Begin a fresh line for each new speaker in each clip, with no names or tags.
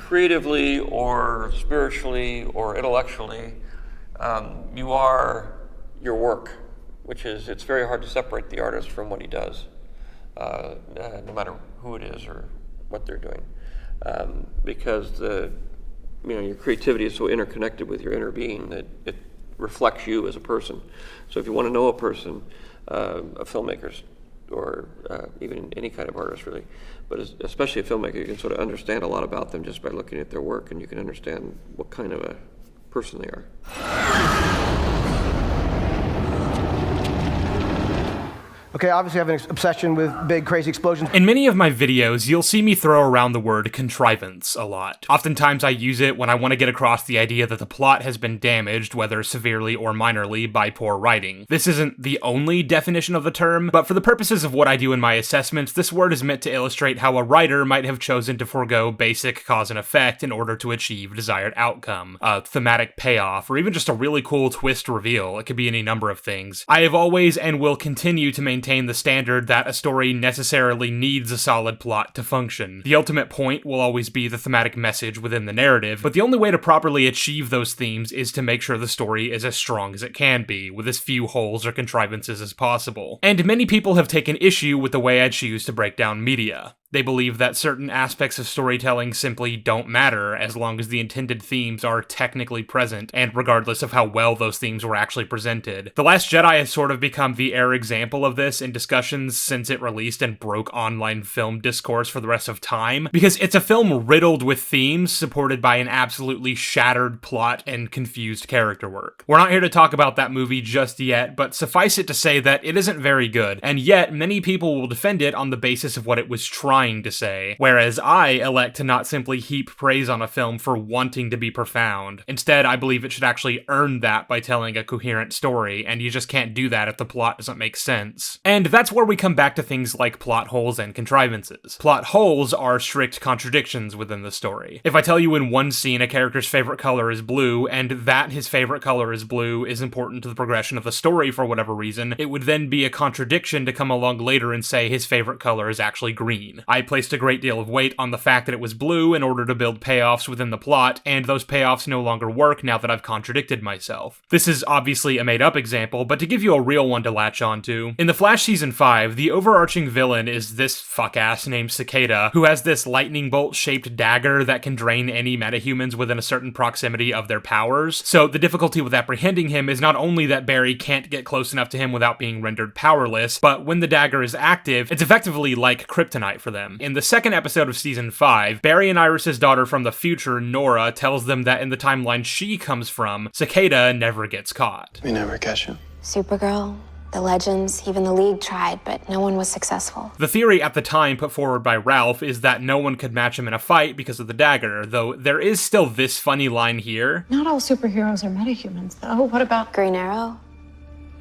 creatively or spiritually or intellectually, you are your work, which is, it's very hard to separate the artist from what he does, no matter who it is or what they're doing, because your creativity is so interconnected with your inner being that it reflects you as a person. So if you want to know a person, a filmmaker, or even any kind of artist really, but especially a filmmaker, you can sort of understand a lot about them just by looking at their work, and you can understand what kind of a person they are.
Okay, obviously I have an obsession with big, crazy explosions.
In many of my videos, you'll see me throw around the word contrivance a lot. Oftentimes I use it when I want to get across the idea that the plot has been damaged, whether severely or minorly, by poor writing. This isn't the only definition of the term, but for the purposes of what I do in my assessments, this word is meant to illustrate how a writer might have chosen to forego basic cause and effect in order to achieve desired outcome, a thematic payoff, or even just a really cool twist reveal. It could be any number of things. I have always and will continue to maintain the standard that a story necessarily needs a solid plot to function. The ultimate point will always be the thematic message within the narrative, but the only way to properly achieve those themes is to make sure the story is as strong as it can be, with as few holes or contrivances as possible. And many people have taken issue with the way I choose to break down media. They believe that certain aspects of storytelling simply don't matter as long as the intended themes are technically present, and regardless of how well those themes were actually presented. The Last Jedi has sort of become the air example of this in discussions since it released and broke online film discourse for the rest of time, because it's a film riddled with themes supported by an absolutely shattered plot and confused character work. We're not here to talk about that movie just yet, but suffice it to say that it isn't very good, and yet many people will defend it on the basis of what it was trying to say, whereas I elect to not simply heap praise on a film for wanting to be profound. Instead, I believe it should actually earn that by telling a coherent story, and you just can't do that if the plot doesn't make sense. And that's where we come back to things like plot holes and contrivances. Plot holes are strict contradictions within the story. If I tell you in one scene a character's favorite color is blue, and that his favorite color is blue is important to the progression of the story for whatever reason, it would then be a contradiction to come along later and say his favorite color is actually green. I placed a great deal of weight on the fact that it was blue in order to build payoffs within the plot, and those payoffs no longer work now that I've contradicted myself. This is obviously a made-up example, but to give you a real one to latch onto, in The Flash Season 5, the overarching villain is this fuck-ass named Cicada, who has this lightning bolt-shaped dagger that can drain any metahumans within a certain proximity of their powers. So the difficulty with apprehending him is not only that Barry can't get close enough to him without being rendered powerless, but when the dagger is active, it's effectively like kryptonite for them. In the second episode of Season 5, Barry and Iris' daughter from the future, Nora, tells them that in the timeline she comes from, Cicada never gets caught.
We never catch him.
Supergirl, the Legends, even the League tried, but no one was successful.
The theory at the time put forward by Ralph is that no one could match him in a fight because of the dagger, though there is still this funny line here.
Not all superheroes are metahumans, though. What about
Green Arrow?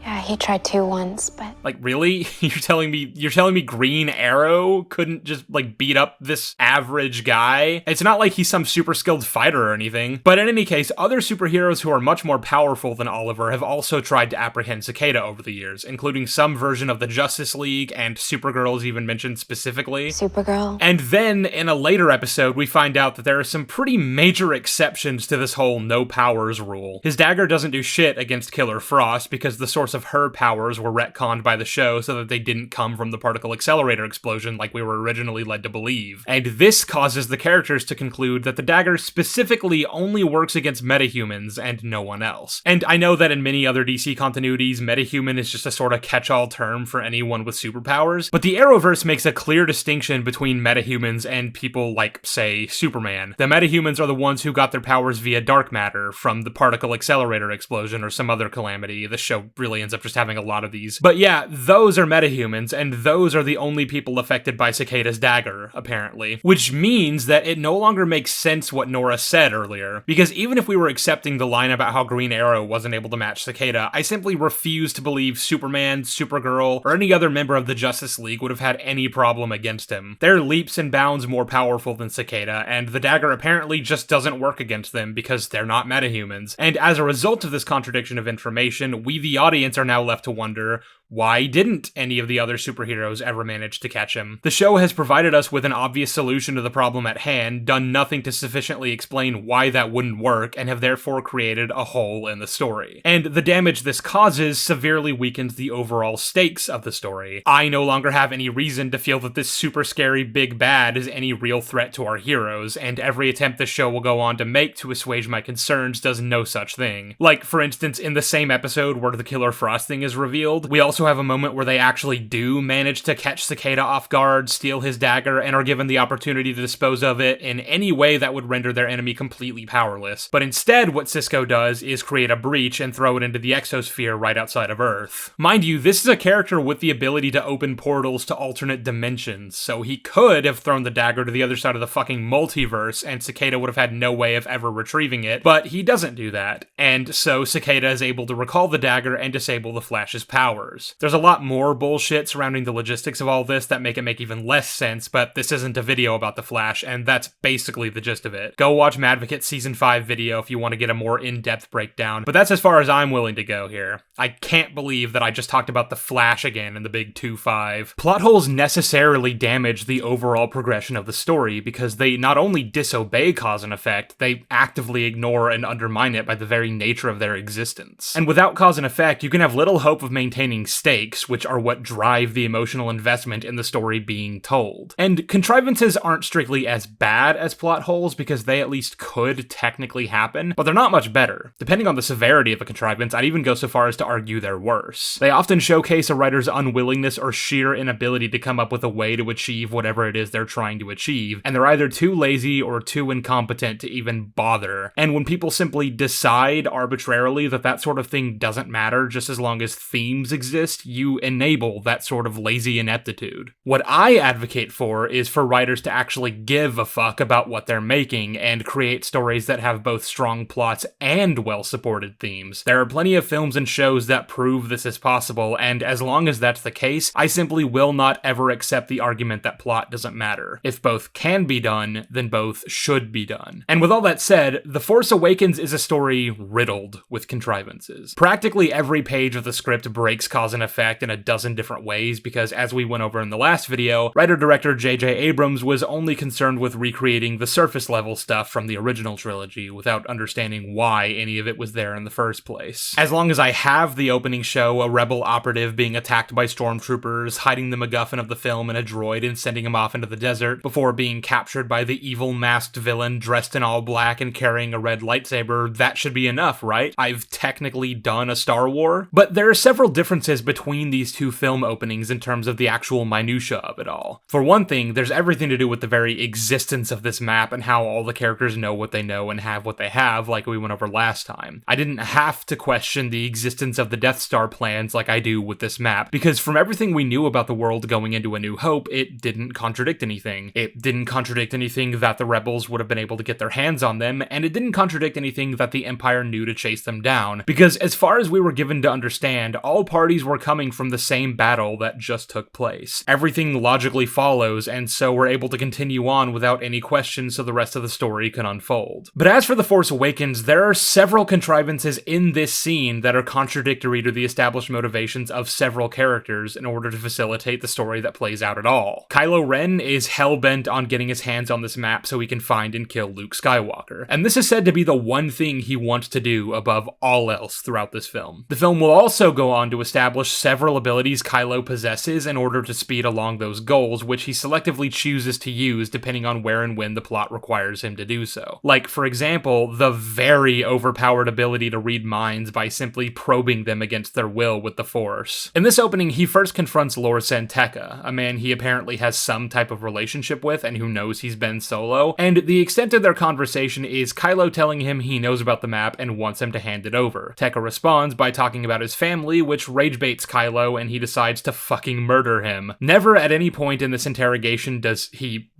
Yeah, he tried to once, but...
Like, really? You're telling me Green Arrow couldn't just, beat up this average guy? It's not like he's some super skilled fighter or anything. But in any case, other superheroes who are much more powerful than Oliver have also tried to apprehend Cicada over the years, including some version of the Justice League, and Supergirl is even mentioned specifically.
Supergirl?
And then, in a later episode, we find out that there are some pretty major exceptions to this whole no powers rule. His dagger doesn't do shit against Killer Frost because the source of her powers were retconned by the show so that they didn't come from the particle accelerator explosion like we were originally led to believe. And this causes the characters to conclude that the dagger specifically only works against metahumans and no one else. And I know that in many other DC continuities, metahuman is just a sort of catch-all term for anyone with superpowers, but the Arrowverse makes a clear distinction between metahumans and people like, say, Superman. The metahumans are the ones who got their powers via dark matter from the particle accelerator explosion or some other calamity. The show really ends up just having a lot of these. But yeah, those are metahumans, and those are the only people affected by Cicada's dagger, apparently. Which means that it no longer makes sense what Nora said earlier, because even if we were accepting the line about how Green Arrow wasn't able to match Cicada, I simply refuse to believe Superman, Supergirl, or any other member of the Justice League would have had any problem against him. They're leaps and bounds more powerful than Cicada, and the dagger apparently just doesn't work against them because they're not metahumans. And as a result of this contradiction of information, we the audience are now left to wonder, Why didn't any of the other superheroes ever manage to catch him? The show has provided us with an obvious solution to the problem at hand, done nothing to sufficiently explain why that wouldn't work, and have therefore created a hole in the story. And the damage this causes severely weakens the overall stakes of the story. I no longer have any reason to feel that this super scary big bad is any real threat to our heroes, and every attempt the show will go on to make to assuage my concerns does no such thing. Like, for instance, in the same episode where the Killer Frost thing is revealed, we also have a moment where they actually do manage to catch Cicada off guard, steal his dagger, and are given the opportunity to dispose of it in any way that would render their enemy completely powerless. But instead, what Cisco does is create a breach and throw it into the exosphere right outside of Earth. Mind you, this is a character with the ability to open portals to alternate dimensions, so he could have thrown the dagger to the other side of the fucking multiverse, and Cicada would have had no way of ever retrieving it, but he doesn't do that, and so Cicada is able to recall the dagger and disable the Flash's powers. There's a lot more bullshit surrounding the logistics of all this that make it make even less sense, but this isn't a video about the Flash, and that's basically the gist of it. Go watch Madvocate's Season 5 video if you want to get a more in-depth breakdown, but that's as far as I'm willing to go here. I can't believe that I just talked about the Flash again in the big 2-5. Plot holes necessarily damage the overall progression of the story because they not only disobey cause and effect, they actively ignore and undermine it by the very nature of their existence. And without cause and effect, you can have little hope of maintaining stakes, which are what drive the emotional investment in the story being told. And contrivances aren't strictly as bad as plot holes because they at least could technically happen, but they're not much better. Depending on the severity of a contrivance, I'd even go so far as to argue they're worse. They often showcase a writer's unwillingness or sheer inability to come up with a way to achieve whatever it is they're trying to achieve, and they're either too lazy or too incompetent to even bother. And when people simply decide arbitrarily that that sort of thing doesn't matter just as long as themes exist, you enable that sort of lazy ineptitude. What I advocate for is for writers to actually give a fuck about what they're making and create stories that have both strong plots and well-supported themes. There are plenty of films and shows that prove this is possible, and as long as that's the case, I simply will not ever accept the argument that plot doesn't matter. If both can be done, then both should be done. And with all that said, The Force Awakens is a story riddled with contrivances. Practically every page of the script breaks cause and effect in a dozen different ways because, as we went over in the last video, writer-director J.J. Abrams was only concerned with recreating the surface-level stuff from the original trilogy without understanding why any of it was there in the first place. As long as I have the opening show a rebel operative being attacked by stormtroopers, hiding the MacGuffin of the film in a droid and sending him off into the desert before being captured by the evil masked villain dressed in all black and carrying a red lightsaber, that should be enough, right? I've technically done a Star War. But there are several differences between these two film openings in terms of the actual minutia of it all. For one thing, there's everything to do with the very existence of this map and how all the characters know what they know and have what they have, like we went over last time. I didn't have to question the existence of the Death Star plans like I do with this map, because from everything we knew about the world going into A New Hope, it didn't contradict anything. It didn't contradict anything that the rebels would have been able to get their hands on them, and it didn't contradict anything that the Empire knew to chase them down, because as far as we were given to understand, all parties were coming from the same battle that just took place. Everything logically follows, and so we're able to continue on without any questions so the rest of the story can unfold. But as for The Force Awakens, there are several contrivances in this scene that are contradictory to the established motivations of several characters in order to facilitate the story that plays out at all. Kylo Ren is hell-bent on getting his hands on this map so he can find and kill Luke Skywalker, and this is said to be the one thing he wants to do above all else throughout this film. The film will also go on to establish several abilities Kylo possesses in order to speed along those goals, which he selectively chooses to use depending on where and when the plot requires him to do so. Like, for example, the very overpowered ability to read minds by simply probing them against their will with the Force. In this opening, he first confronts Lor San Tekka, a man he apparently has some type of relationship with and who knows he's Ben Solo, and the extent of their conversation is Kylo telling him he knows about the map and wants him to hand it over. Tekka responds by talking about his family, which rage baits Kylo, and he decides to fucking murder him. Never at any point in this interrogation does he,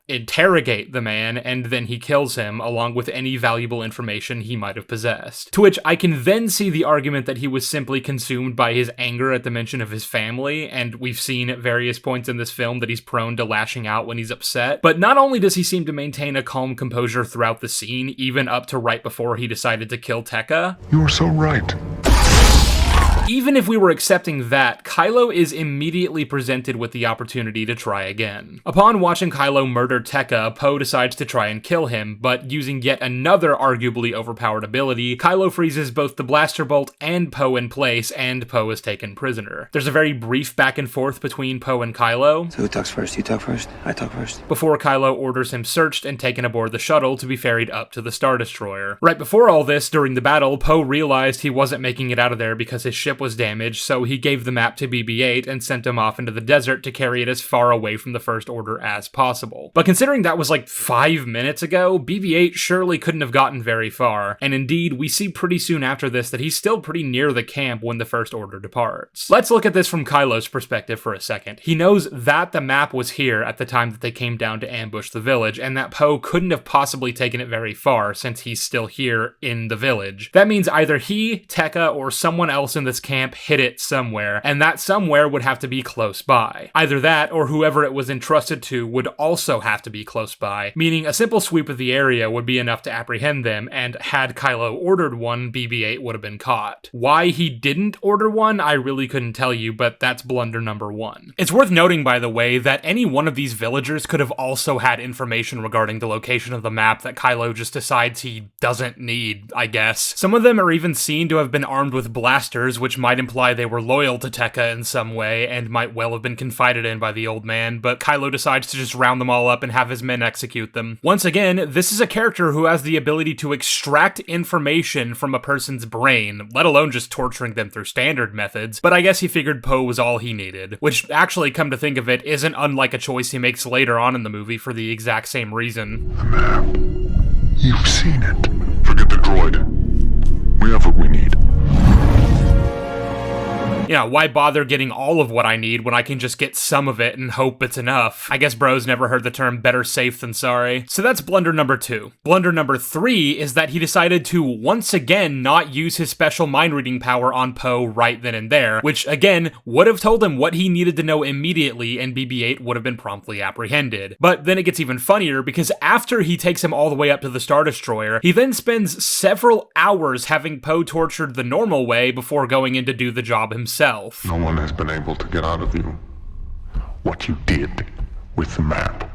interrogate the man, and then he kills him, along with any valuable information he might have possessed. To which I can then see the argument that he was simply consumed by his anger at the mention of his family, and we've seen at various points in this film that he's prone to lashing out when he's upset. But not only does he seem to maintain a calm composure throughout the scene, even up to right before he decided to kill Tekka.
You are so right.
Even if we were accepting that, Kylo is immediately presented with the opportunity to try again. Upon watching Kylo murder Tekka, Poe decides to try and kill him, but using yet another arguably overpowered ability, Kylo freezes both the blaster bolt and Poe in place, and Poe is taken prisoner. There's a very brief back and forth between Poe and Kylo.
So who talks first? You talk first? I talk first.
Before Kylo orders him searched and taken aboard the shuttle to be ferried up to the Star Destroyer. Right before all this, during the battle, Poe realized he wasn't making it out of there because his ship was damaged, so he gave the map to BB-8 and sent him off into the desert to carry it as far away from the First Order as possible. But considering that was like 5 minutes ago, BB-8 surely couldn't have gotten very far, and indeed, we see pretty soon after this that he's still pretty near the camp when the First Order departs. Let's look at this from Kylo's perspective for a second. He knows that the map was here at the time that they came down to ambush the village, and that Poe couldn't have possibly taken it very far since he's still here in the village. That means either he, Tekka, or someone else in this camp hid it somewhere, and that somewhere would have to be close by. Either that, or whoever it was entrusted to would also have to be close by, meaning a simple sweep of the area would be enough to apprehend them, and had Kylo ordered one, BB-8 would have been caught. Why he didn't order one, I really couldn't tell you, but that's blunder number one. It's worth noting, by the way, that any one of these villagers could have also had information regarding the location of the map that Kylo just decides he doesn't need, I guess. Some of them are even seen to have been armed with blasters, which might imply they were loyal to Tekka in some way, and might well have been confided in by the old man, but Kylo decides to just round them all up and have his men execute them. Once again, this is a character who has the ability to extract information from a person's brain, let alone just torturing them through standard methods, but I guess he figured Poe was all he needed, which actually, come to think of it, isn't unlike a choice he makes later on in the movie for the exact same reason.
The map. You've seen it. Forget the droid. We have what we need.
You know, why bother getting all of what I need when I can just get some of it and hope it's enough? I guess bro's never heard the term better safe than sorry. So that's blunder number 2. Blunder number 3 is that he decided to once again not use his special mind reading power on Poe right then and there, which again would have told him what he needed to know immediately, and BB-8 would have been promptly apprehended. But then it gets even funnier because after he takes him all the way up to the Star Destroyer, he then spends several hours having Poe tortured the normal way before going in to do the job himself.
No one has been able to get out of you what you did with the map.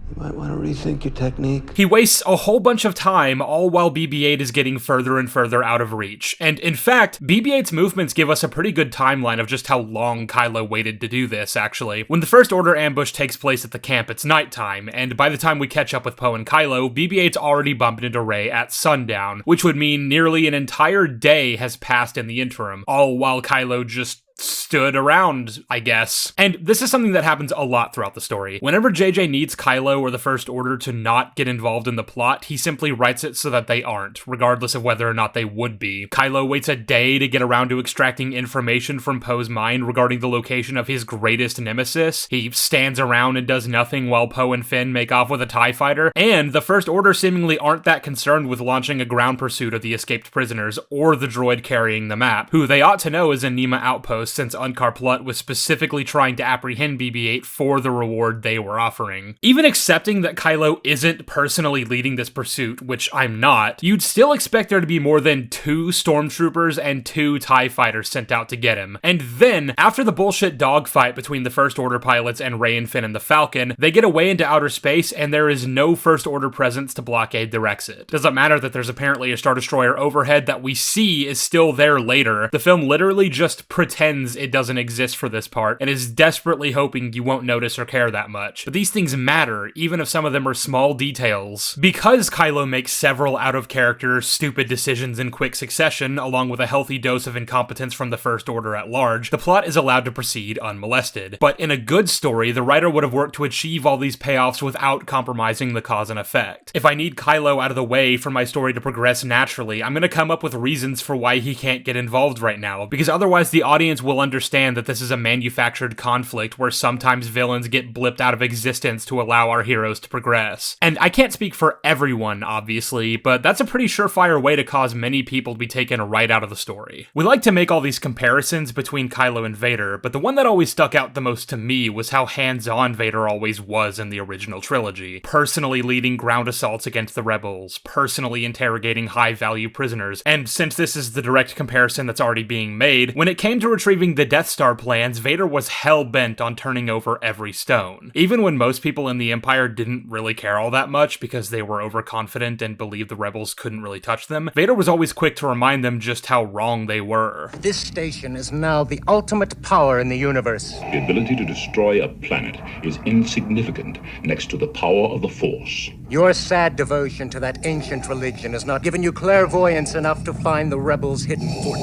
You might want to rethink your technique.
He wastes a whole bunch of time, all while BB-8 is getting further and further out of reach. And in fact, BB-8's movements give us a pretty good timeline of just how long Kylo waited to do this, actually. When the First Order ambush takes place at the camp, it's nighttime, and by the time we catch up with Poe and Kylo, BB-8's already bumped into Rey at sundown, which would mean nearly an entire day has passed in the interim, all while Kylo just stood around, I guess. And this is something that happens a lot throughout the story. Whenever JJ needs Kylo or the First Order to not get involved in the plot, he simply writes it so that they aren't, regardless of whether or not they would be. Kylo waits a day to get around to extracting information from Poe's mind regarding the location of his greatest nemesis. He stands around and does nothing while Poe and Finn make off with a TIE fighter, and the First Order seemingly aren't that concerned with launching a ground pursuit of the escaped prisoners or the droid carrying the map, who they ought to know is a Nima outpost since Unkar Plutt was specifically trying to apprehend BB-8 for the reward they were offering. Even accepting that Kylo isn't personally leading this pursuit, which I'm not, you'd still expect there to be more than 2 stormtroopers and 2 TIE fighters sent out to get him. And then, after the bullshit dogfight between the First Order pilots and Rey and Finn and the Falcon, they get away into outer space and there is no First Order presence to blockade their exit. Doesn't matter that there's apparently a Star Destroyer overhead that we see is still there later. The film literally just pretends it doesn't exist for this part, and is desperately hoping you won't notice or care that much. But these things matter, even if some of them are small details. Because Kylo makes several out-of-character, stupid decisions in quick succession, along with a healthy dose of incompetence from the First Order at large, the plot is allowed to proceed unmolested. But in a good story, the writer would have worked to achieve all these payoffs without compromising the cause and effect. If I need Kylo out of the way for my story to progress naturally, I'm gonna come up with reasons for why he can't get involved right now, because otherwise the audience will understand that this is a manufactured conflict where sometimes villains get blipped out of existence to allow our heroes to progress. And I can't speak for everyone, obviously, but that's a pretty surefire way to cause many people to be taken right out of the story. We like to make all these comparisons between Kylo and Vader, but the one that always stuck out the most to me was how hands-on Vader always was in the original trilogy, personally leading ground assaults against the rebels, personally interrogating high-value prisoners, and since this is the direct comparison that's already being made, when it came to retrieving the Death Star plans, Vader was hell-bent on turning over every stone. Even when most people in the Empire didn't really care all that much because they were overconfident and believed the rebels couldn't really touch them, Vader was always quick to remind them just how wrong they were.
This station is now the ultimate power in the universe.
The ability to destroy a planet is insignificant next to the power of the Force.
Your sad devotion to that ancient religion has not given you clairvoyance enough to find the rebels' hidden fort.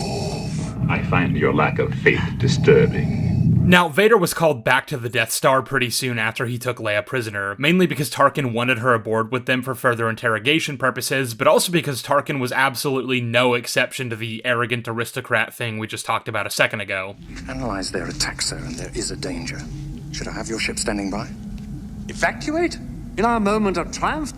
I find your lack of faith disturbing.
Now, Vader was called back to the Death Star pretty soon after he took Leia prisoner, mainly because Tarkin wanted her aboard with them for further interrogation purposes, but also because Tarkin was absolutely no exception to the arrogant aristocrat thing we just talked about a second ago.
Analyze their attack, sir, and there is a danger. Should I have your ship standing by? Evacuate? In our moment of triumph?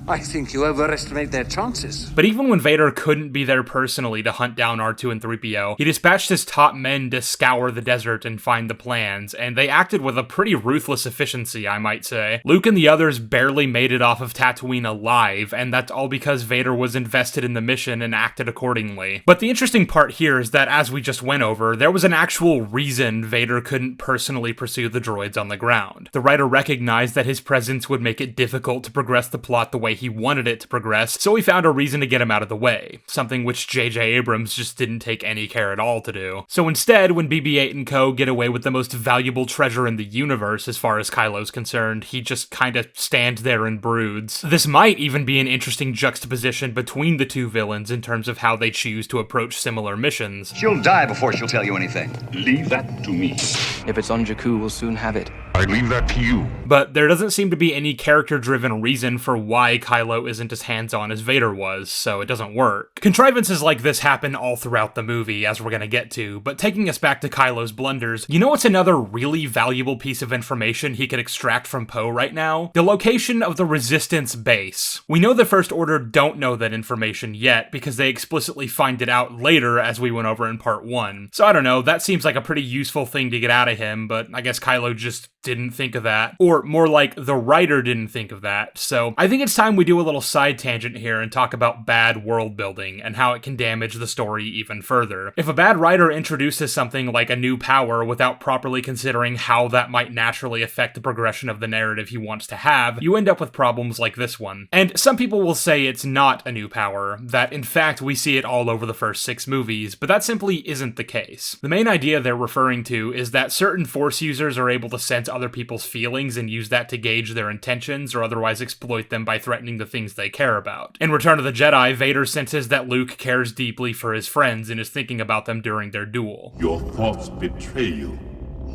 I think you overestimate their chances.
But even when Vader couldn't be there personally to hunt down R2 and 3PO, he dispatched his top men to scour the desert and find the plans, and they acted with a pretty ruthless efficiency, I might say. Luke and the others barely made it off of Tatooine alive, and that's all because Vader was invested in the mission and acted accordingly. But the interesting part here is that, as we just went over, there was an actual reason Vader couldn't personally pursue the droids on the ground. The writer recognized that his presence would make it difficult to progress the plot the way he wanted it to progress, so he found a reason to get him out of the way, something which J.J. Abrams just didn't take any care at all to do. So instead, when BB-8 and co. get away with the most valuable treasure in the universe as far as Kylo's concerned, he just kinda stands there and broods. This might even be an interesting juxtaposition between the two villains in terms of how they choose to approach similar missions.
She'll die before she'll tell you anything.
Leave that to me.
If it's on Jakku, we'll soon have it.
I leave that to you.
But there doesn't seem to be any character-driven reason for why Kylo isn't as hands-on as Vader was, so it doesn't work. Contrivances like this happen all throughout the movie, as we're gonna get to, but taking us back to Kylo's blunders, you know what's another really valuable piece of information he could extract from Poe right now? The location of the Resistance base. We know the First Order don't know that information yet, because they explicitly find it out later as we went over in Part 1. So I don't know, that seems like a pretty useful thing to get out of him, but I guess Kylo just didn't think of that. Or more like, the writer didn't think of that. So I think it's time we do a little side tangent here and talk about bad world building and how it can damage the story even further. If a bad writer introduces something like a new power without properly considering how that might naturally affect the progression of the narrative he wants to have, you end up with problems like this one. And some people will say it's not a new power, that in fact we see it all over the first 6 movies, but that simply isn't the case. The main idea they're referring to is that certain Force users are able to sense other people's feelings and use that to gauge their intentions or otherwise exploit them by threatening the things they care about. In Return of the Jedi, Vader senses that Luke cares deeply for his friends and is thinking about them during their duel.
Your thoughts betray you.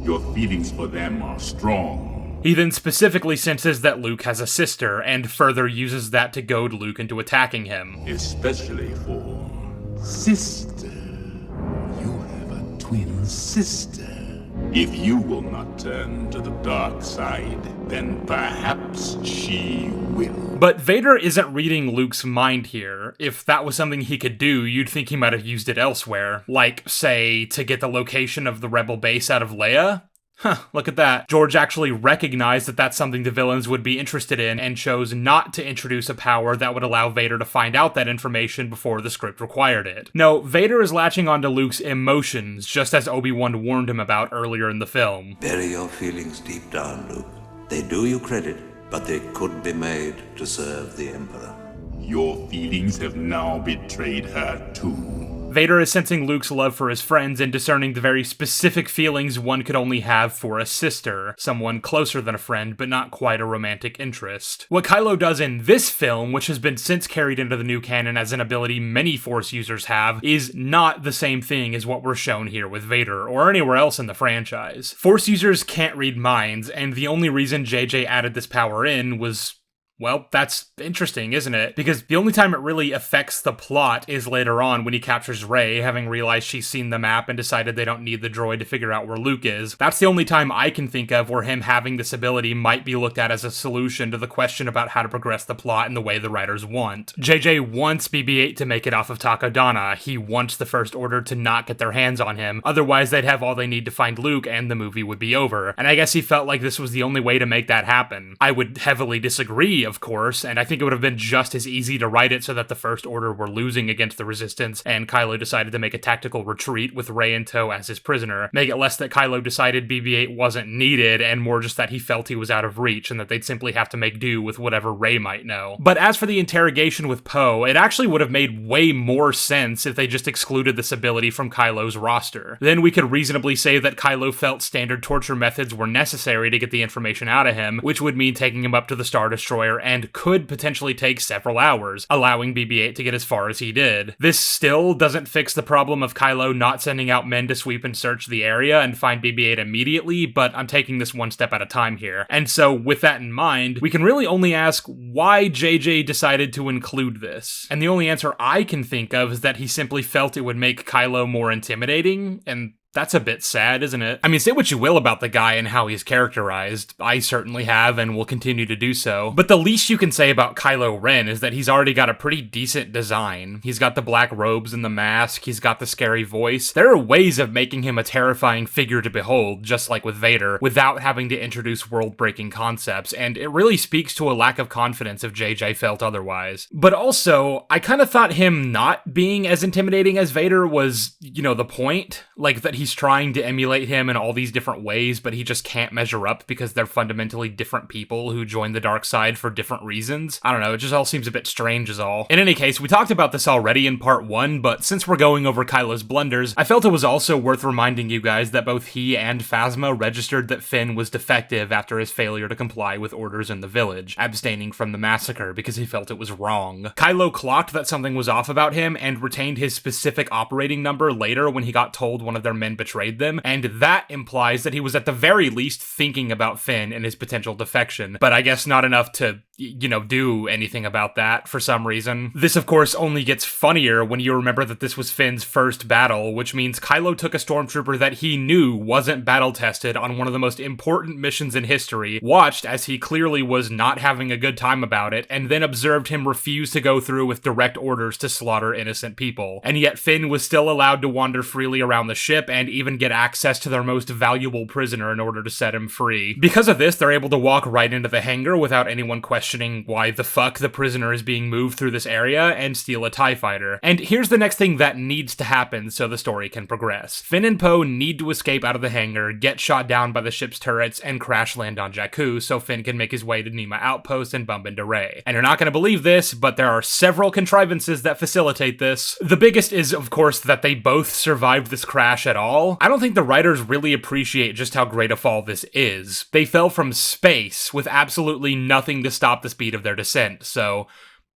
Your feelings for them are strong.
He then specifically senses that Luke has a sister, and further uses that to goad Luke into attacking him.
Especially for sister. You have a twin sister. If you will not turn to the dark side, then perhaps she will.
But Vader isn't reading Luke's mind here. If that was something he could do, you'd think he might have used it elsewhere. Like, say, to get the location of the Rebel base out of Leia? Huh, look at that. George actually recognized that that's something the villains would be interested in and chose not to introduce a power that would allow Vader to find out that information before the script required it. No, Vader is latching onto Luke's emotions, just as Obi-Wan warned him about earlier in the film.
Bury your feelings deep down, Luke. They do you credit, but they could be made to serve the Emperor.
Your feelings have now betrayed her too.
Vader is sensing Luke's love for his friends and discerning the very specific feelings one could only have for a sister, someone closer than a friend, but not quite a romantic interest. What Kylo does in this film, which has been since carried into the new canon as an ability many Force users have, is not the same thing as what we're shown here with Vader, or anywhere else in the franchise. Force users can't read minds, and the only reason JJ added this power in was Well, that's interesting, isn't it? Because the only time it really affects the plot is later on when he captures Rey, having realized she's seen the map and decided they don't need the droid to figure out where Luke is. That's the only time I can think of where him having this ability might be looked at as a solution to the question about how to progress the plot in the way the writers want. JJ wants BB-8 to make it off of Takodana. He wants the First Order to not get their hands on him. Otherwise, they'd have all they need to find Luke and the movie would be over. And I guess he felt like this was the only way to make that happen. I would heavily disagree, of course, and I think it would have been just as easy to write it so that the First Order were losing against the Resistance, and Kylo decided to make a tactical retreat with Rey in tow as his prisoner. Make it less that Kylo decided BB-8 wasn't needed, and more just that he felt he was out of reach, and that they'd simply have to make do with whatever Rey might know. But as for the interrogation with Poe, it actually would have made way more sense if they just excluded this ability from Kylo's roster. Then we could reasonably say that Kylo felt standard torture methods were necessary to get the information out of him, which would mean taking him up to the Star Destroyer and could potentially take several hours, allowing BB-8 to get as far as he did. This still doesn't fix the problem of Kylo not sending out men to sweep and search the area and find BB-8 immediately, but I'm taking this one step at a time here. And so, with that in mind, we can really only ask why JJ decided to include this. And the only answer I can think of is that he simply felt it would make Kylo more intimidating, and that's a bit sad, isn't it? I mean, say what you will about the guy and how he's characterized. I certainly have and will continue to do so. But the least you can say about Kylo Ren is that he's already got a pretty decent design. He's got the black robes and the mask. He's got the scary voice. There are ways of making him a terrifying figure to behold, just like with Vader, without having to introduce world-breaking concepts. And it really speaks to a lack of confidence if JJ felt otherwise. But also, I kind of thought him not being as intimidating as Vader was, the point. Like, that he's trying to emulate him in all these different ways, but he just can't measure up because they're fundamentally different people who join the dark side for different reasons. I don't know, it just all seems a bit strange is all. In any case, we talked about this already in part 1, but since we're going over Kylo's blunders, I felt it was also worth reminding you guys that both he and Phasma registered that Finn was defective after his failure to comply with orders in the village, abstaining from the massacre because he felt it was wrong. Kylo clocked that something was off about him and retained his specific operating number later when he got told one of their men betrayed them, and that implies that he was at the very least thinking about Finn and his potential defection, but I guess not enough to, do anything about that for some reason. This, of course, only gets funnier when you remember that this was Finn's first battle, which means Kylo took a stormtrooper that he knew wasn't battle-tested on one of the most important missions in history, watched as he clearly was not having a good time about it, and then observed him refuse to go through with direct orders to slaughter innocent people. And yet Finn was still allowed to wander freely around the ship and even get access to their most valuable prisoner in order to set him free. Because of this, they're able to walk right into the hangar without anyone questioning why the fuck the prisoner is being moved through this area and steal a TIE fighter. And here's the next thing that needs to happen so the story can progress. Finn and Poe need to escape out of the hangar, get shot down by the ship's turrets, and crash land on Jakku so Finn can make his way to Nima Outpost and bump into Rey. And you're not going to believe this, but there are several contrivances that facilitate this. The biggest is, of course, that they both survived this crash at all. I don't think the writers really appreciate just how great a fall this is. They fell from space with absolutely nothing to stop the speed of their descent, so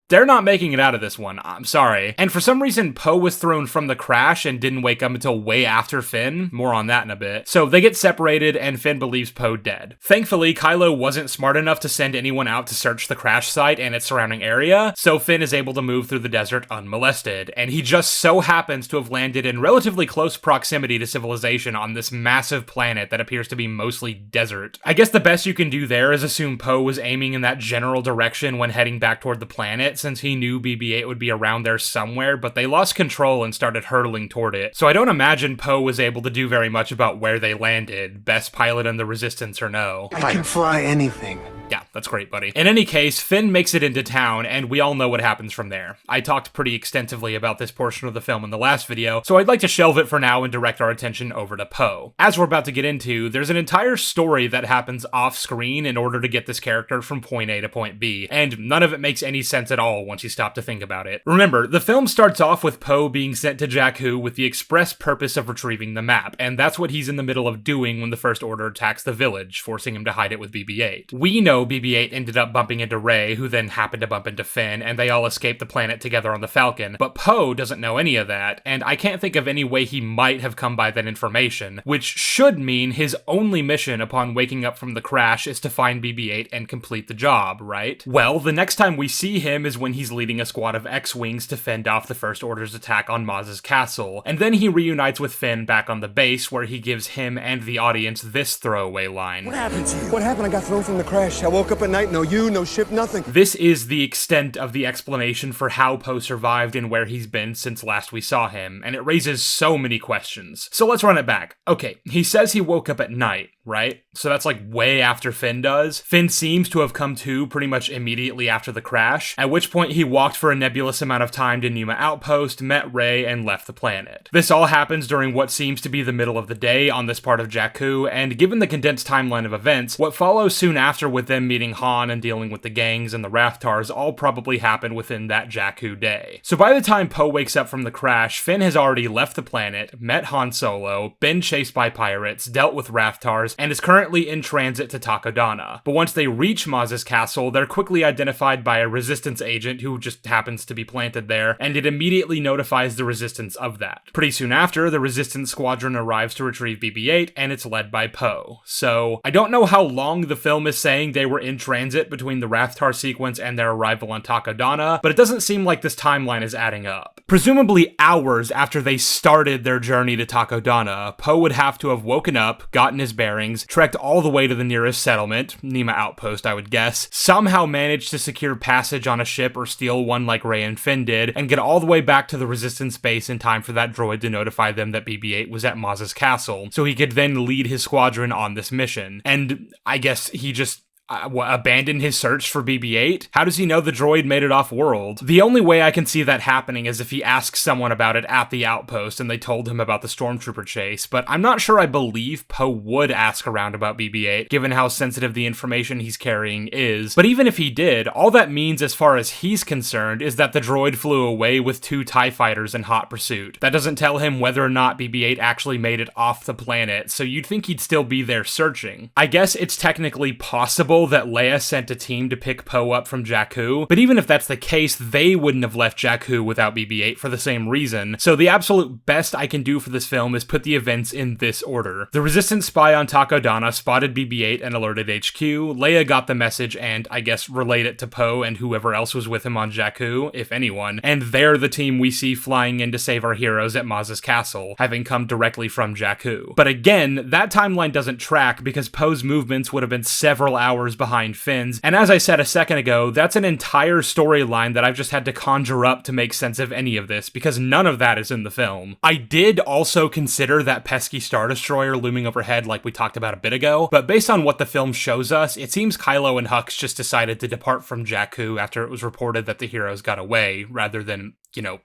they're not making it out of this one, I'm sorry. And for some reason, Poe was thrown from the crash and didn't wake up until way after Finn. More on that in a bit. So they get separated and Finn believes Poe dead. Thankfully, Kylo wasn't smart enough to send anyone out to search the crash site and its surrounding area, so Finn is able to move through the desert unmolested. And he just so happens to have landed in relatively close proximity to civilization on this massive planet that appears to be mostly desert. I guess the best you can do there is assume Poe was aiming in that general direction when heading back toward the planet, since he knew BB-8 would be around there somewhere, but they lost control and started hurtling toward it. So I don't imagine Poe was able to do very much about where they landed, best pilot in the Resistance or no.
I can fly anything.
Yeah, that's great, buddy. In any case, Finn makes it into town, and we all know what happens from there. I talked pretty extensively about this portion of the film in the last video, so I'd like to shelve it for now and direct our attention over to Poe. As we're about to get into, there's an entire story that happens off-screen in order to get this character from point A to point B, and none of it makes any sense at all once you stop to think about it. Remember, the film starts off with Poe being sent to Jakku with the express purpose of retrieving the map, and that's what he's in the middle of doing when the First Order attacks the village, forcing him to hide it with BB-8. We know know BB-8 ended up bumping into Rey, who then happened to bump into Finn, and they all escaped the planet together on the Falcon, but Poe doesn't know any of that, and I can't think of any way he might have come by that information, which should mean his only mission upon waking up from the crash is to find BB-8 and complete the job, right? Well, the next time we see him is when he's leading a squad of X-Wings to fend off the First Order's attack on Maz's castle, and then he reunites with Finn back on the base, where he gives him and the audience this throwaway line.
What happened to you? What happened? I got thrown from the crash. I woke up at night, no you, no ship, nothing.
This is the extent of the explanation for how Poe survived and where he's been since last we saw him, and it raises so many questions. So let's run it back. Okay, he says he woke up at night, right? So that's like way after Finn does. Finn seems to have come to pretty much immediately after the crash, at which point he walked for a nebulous amount of time to Numa Outpost, met Rey, and left the planet. This all happens during what seems to be the middle of the day on this part of Jakku, and given the condensed timeline of events, what follows soon after with them meeting Han and dealing with the gangs and the Rathtars all probably happened within that Jakku day. So by the time Poe wakes up from the crash, Finn has already left the planet, met Han Solo, been chased by pirates, dealt with Rathtars, and is currently in transit to Takodana. But once they reach Maz's castle, they're quickly identified by a Resistance agent who just happens to be planted there, and it immediately notifies the Resistance of that. Pretty soon after, the Resistance squadron arrives to retrieve BB-8, and it's led by Poe. So, I don't know how long the film is saying they were in transit between the Rathtar sequence and their arrival on Takodana, but it doesn't seem like this timeline is adding up. Presumably hours after they started their journey to Takodana, Poe would have to have woken up, gotten his bearings, trekked all the way to the nearest settlement, Nima Outpost I would guess, somehow managed to secure passage on a ship or steal one like Rey and Finn did, and get all the way back to the Resistance base in time for that droid to notify them that BB-8 was at Maz's castle, so he could then lead his squadron on this mission. And I guess he just abandon his search for BB-8? How does he know the droid made it off-world? The only way I can see that happening is if he asks someone about it at the outpost and they told him about the stormtrooper chase, but I'm not sure I believe Poe would ask around about BB-8, given how sensitive the information he's carrying is. But even if he did, all that means as far as he's concerned is that the droid flew away with 2 TIE fighters in hot pursuit. That doesn't tell him whether or not BB-8 actually made it off the planet, so you'd think he'd still be there searching. I guess it's technically possible that Leia sent a team to pick Poe up from Jakku, but even if that's the case, they wouldn't have left Jakku without BB-8 for the same reason, so the absolute best I can do for this film is put the events in this order. The Resistance spy on Takodana spotted BB-8 and alerted HQ, Leia got the message and, I guess, relayed it to Poe and whoever else was with him on Jakku, if anyone, and they're the team we see flying in to save our heroes at Maz's castle, having come directly from Jakku. But again, that timeline doesn't track because Poe's movements would have been several hours behind Finn's, and as I said a second ago, that's an entire storyline that I've just had to conjure up to make sense of any of this, because none of that is in the film. I did also consider that pesky Star Destroyer looming overhead like we talked about a bit ago, but based on what the film shows us, it seems Kylo and Hux just decided to depart from Jakku after it was reported that the heroes got away, rather than,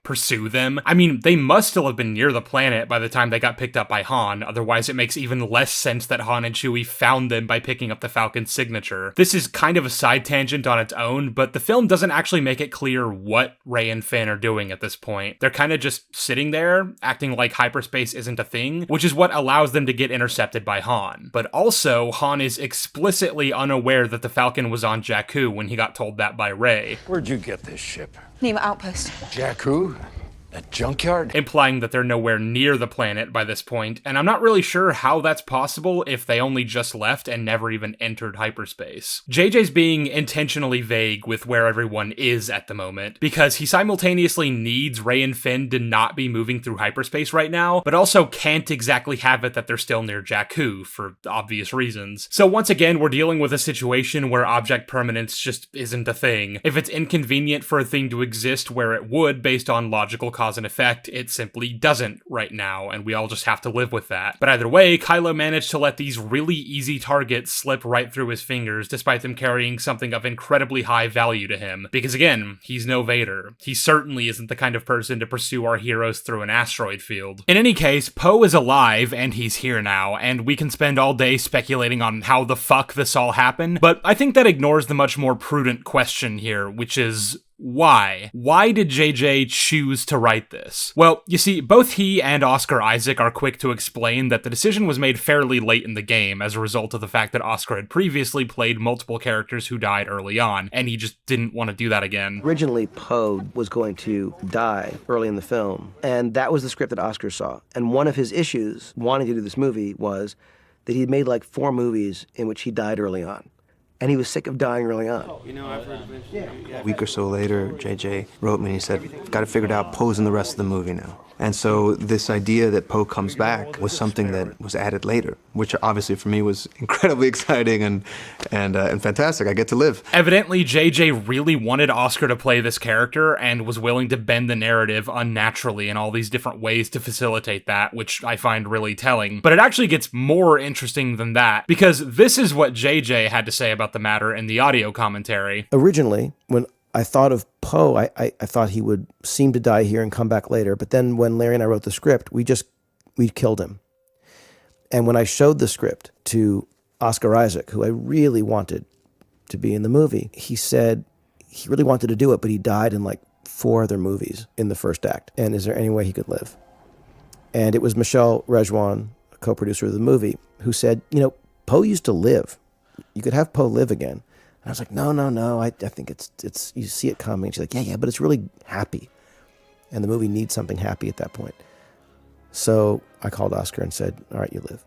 pursue them. I mean, they must still have been near the planet by the time they got picked up by Han, otherwise it makes even less sense that Han and Chewie found them by picking up the Falcon's signature. This is kind of a side tangent on its own, but the film doesn't actually make it clear what Rey and Finn are doing at this point. They're kind of just sitting there, acting like hyperspace isn't a thing, which is what allows them to get intercepted by Han. But also, Han is explicitly unaware that the Falcon was on Jakku when he got told that by Rey.
Where'd you get this ship?
Nima Outpost.
Jakku? That junkyard?
Implying that they're nowhere near the planet by this point, and I'm not really sure how that's possible if they only just left and never even entered hyperspace. JJ's being intentionally vague with where everyone is at the moment, because he simultaneously needs Rey and Finn to not be moving through hyperspace right now, but also can't exactly have it that they're still near Jakku, for obvious reasons. So once again, we're dealing with a situation where object permanence just isn't a thing. If it's inconvenient for a thing to exist where it would, based on logical cause and effect, it simply doesn't right now, and we all just have to live with that. But either way, Kylo managed to let these really easy targets slip right through his fingers, despite them carrying something of incredibly high value to him. Because again, he's no Vader. He certainly isn't the kind of person to pursue our heroes through an asteroid field. In any case, Poe is alive, and he's here now, and we can spend all day speculating on how the fuck this all happened, but I think that ignores the much more prudent question here, which is, Why? Why did JJ choose to write this? Well, you see, both he and Oscar Isaac are quick to explain that the decision was made fairly late in the game as a result of the fact that Oscar had previously played multiple characters who died early on, and he just didn't want to do that again.
Originally, Poe was going to die early in the film, and that was the script that Oscar saw. And one of his issues wanting to do this movie was that he'd made like 4 movies in which he died early on. And he was sick of dying early on.
A week or so later, JJ wrote me and he said, "I've got to figure out Poe's in the rest of the movie now." And so this idea that Poe comes back was something that was added later, which obviously for me was incredibly exciting and fantastic. I get to live.
Evidently, JJ really wanted Oscar to play this character and was willing to bend the narrative unnaturally in all these different ways to facilitate that, which I find really telling. But it actually gets more interesting than that, because this is what JJ had to say about the matter in the audio commentary.
Originally, when I thought of Poe, I thought he would seem to die here and come back later. But then when Larry and I wrote the script, we killed him. And when I showed the script to Oscar Isaac, who I really wanted to be in the movie, he said he really wanted to do it, but he died in like 4 other movies in the first act. And is there any way he could live? And it was Michelle Rejwan, a co-producer of the movie, who said, Poe used to live. You could have Poe live again. And I was like, no, I think it's you see it coming. She's like, yeah, but it's really happy. And the movie needs something happy at that point. So I called Oscar and said, all right, you live.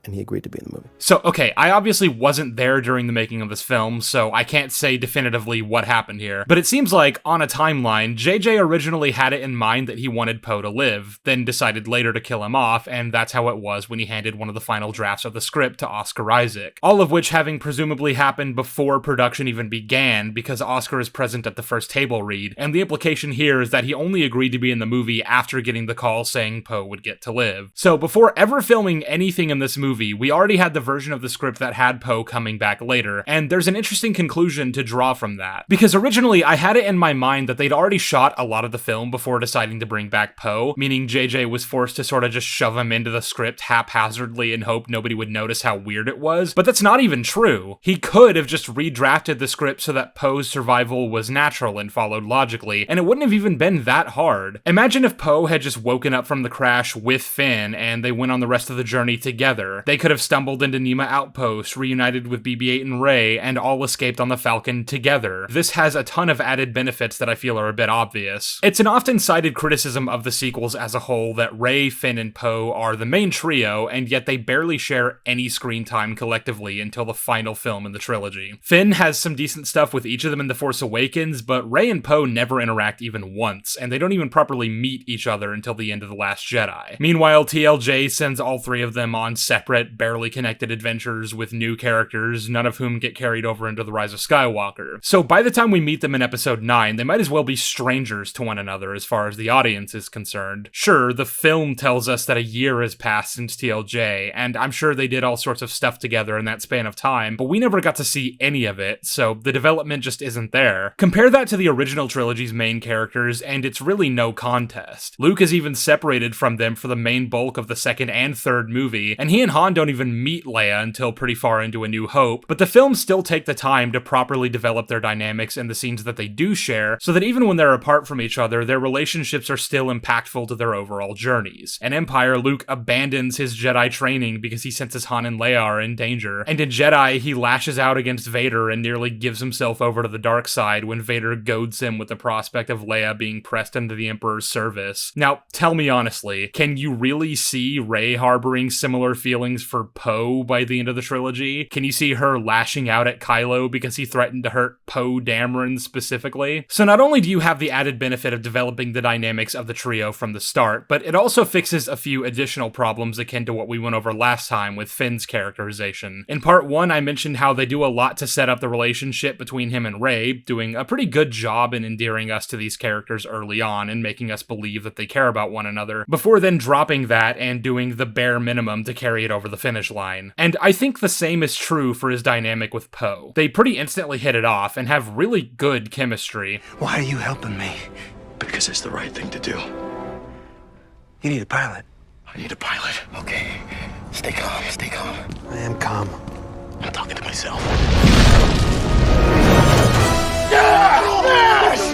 And he agreed to be in the movie.
So, okay, I obviously wasn't there during the making of this film, so I can't say definitively what happened here. But it seems like, on a timeline, JJ originally had it in mind that he wanted Poe to live, then decided later to kill him off, and that's how it was when he handed one of the final drafts of the script to Oscar Isaac. All of which having presumably happened before production even began, because Oscar is present at the first table read, and the implication here is that he only agreed to be in the movie after getting the call saying Poe would get to live. So before ever filming anything in this movie, we already had the version of the script that had Poe coming back later, and there's an interesting conclusion to draw from that. Because originally, I had it in my mind that they'd already shot a lot of the film before deciding to bring back Poe, meaning JJ was forced to sort of just shove him into the script haphazardly and hope nobody would notice how weird it was, but that's not even true. He could have just redrafted the script so that Poe's survival was natural and followed logically, and it wouldn't have even been that hard. Imagine if Poe had just woken up from the crash with Finn, and they went on the rest of the journey together. They could have stumbled into Nema Outpost, reunited with BB-8 and Rey, and all escaped on the Falcon together. This has a ton of added benefits that I feel are a bit obvious. It's an often cited criticism of the sequels as a whole that Rey, Finn, and Poe are the main trio, and yet they barely share any screen time collectively until the final film in the trilogy. Finn has some decent stuff with each of them in The Force Awakens, but Rey and Poe never interact even once, and they don't even properly meet each other until the end of The Last Jedi. Meanwhile, TLJ sends all 3 of them on separate, barely connected adventures with new characters, none of whom get carried over into The Rise of Skywalker. So by the time we meet them in Episode 9, they might as well be strangers to one another as far as the audience is concerned. Sure, the film tells us that a year has passed since TLJ, and I'm sure they did all sorts of stuff together in that span of time, but we never got to see any of it, so the development just isn't there. Compare that to the original trilogy's main characters, and it's really no contest. Luke is even separated from them for the main bulk of the second and third movie, and he and Han don't even meet Leia until pretty far into A New Hope, but the films still take the time to properly develop their dynamics and the scenes that they do share, so that even when they're apart from each other, their relationships are still impactful to their overall journeys. In Empire, Luke abandons his Jedi training because he senses Han and Leia are in danger, and in Jedi, he lashes out against Vader and nearly gives himself over to the dark side when Vader goads him with the prospect of Leia being pressed into the Emperor's service. Now, tell me honestly, can you really see Rey harboring similar feelings for Poe by the end of the trilogy? Can you see her lashing out at Kylo because he threatened to hurt Poe Dameron specifically? So not only do you have the added benefit of developing the dynamics of the trio from the start, but it also fixes a few additional problems akin to what we went over last time with Finn's characterization. In part 1, I mentioned how they do a lot to set up the relationship between him and Rey, doing a pretty good job in endearing us to these characters early on and making us believe that they care about one another, before then dropping that and doing the bare minimum to carry it over the finish line. And I think the same is true for his dynamic with Poe. They pretty instantly hit it off and have really good chemistry.
Why are you helping me?
Because it's the right thing to do.
You need a pilot.
I need a pilot.
Okay. Stay calm, stay calm. I am calm.
I'm talking to myself.
Yes!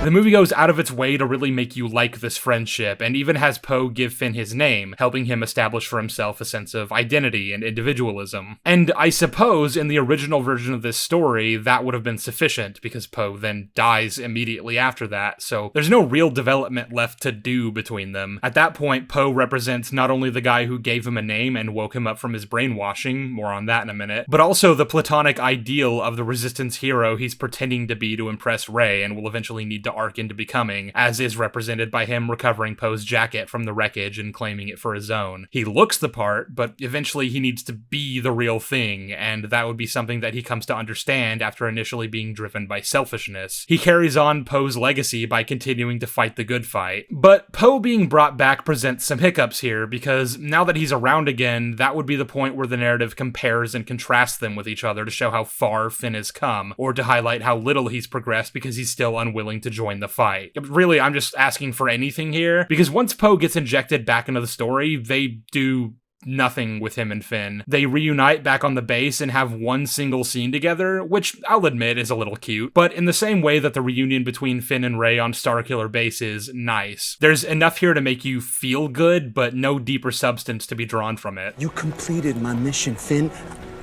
The movie goes out of its way to really make you like this friendship, and even has Poe give Finn his name, helping him establish for himself a sense of identity and individualism. And I suppose in the original version of this story, that would have been sufficient, because Poe then dies immediately after that, so there's no real development left to do between them. At that point, Poe represents not only the guy who gave him a name and woke him up from his brainwashing, more on that in a minute, but also the platonic ideal of the Resistance hero he's pretending to be to impress Rey and will eventually need to arc into becoming, as is represented by him recovering Poe's jacket from the wreckage and claiming it for his own. He looks the part, but eventually he needs to be the real thing, and that would be something that he comes to understand after initially being driven by selfishness. He carries on Poe's legacy by continuing to fight the good fight. But Poe being brought back presents some hiccups here, because now that he's around again, that would be the point where the narrative compares and contrasts them with each other to show how far Finn has come, or to highlight how little he's progressed because he's still unwilling to join the fight. Really, I'm just asking for anything here, because once Poe gets injected back into the story, they do nothing with him and Finn. They reunite back on the base and have one single scene together, which I'll admit is a little cute, but in the same way that the reunion between Finn and Rey on Starkiller Base is nice. There's enough here to make you feel good, but no deeper substance to be drawn from it.
You completed my mission, Finn.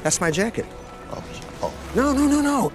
That's my jacket. Oh. No.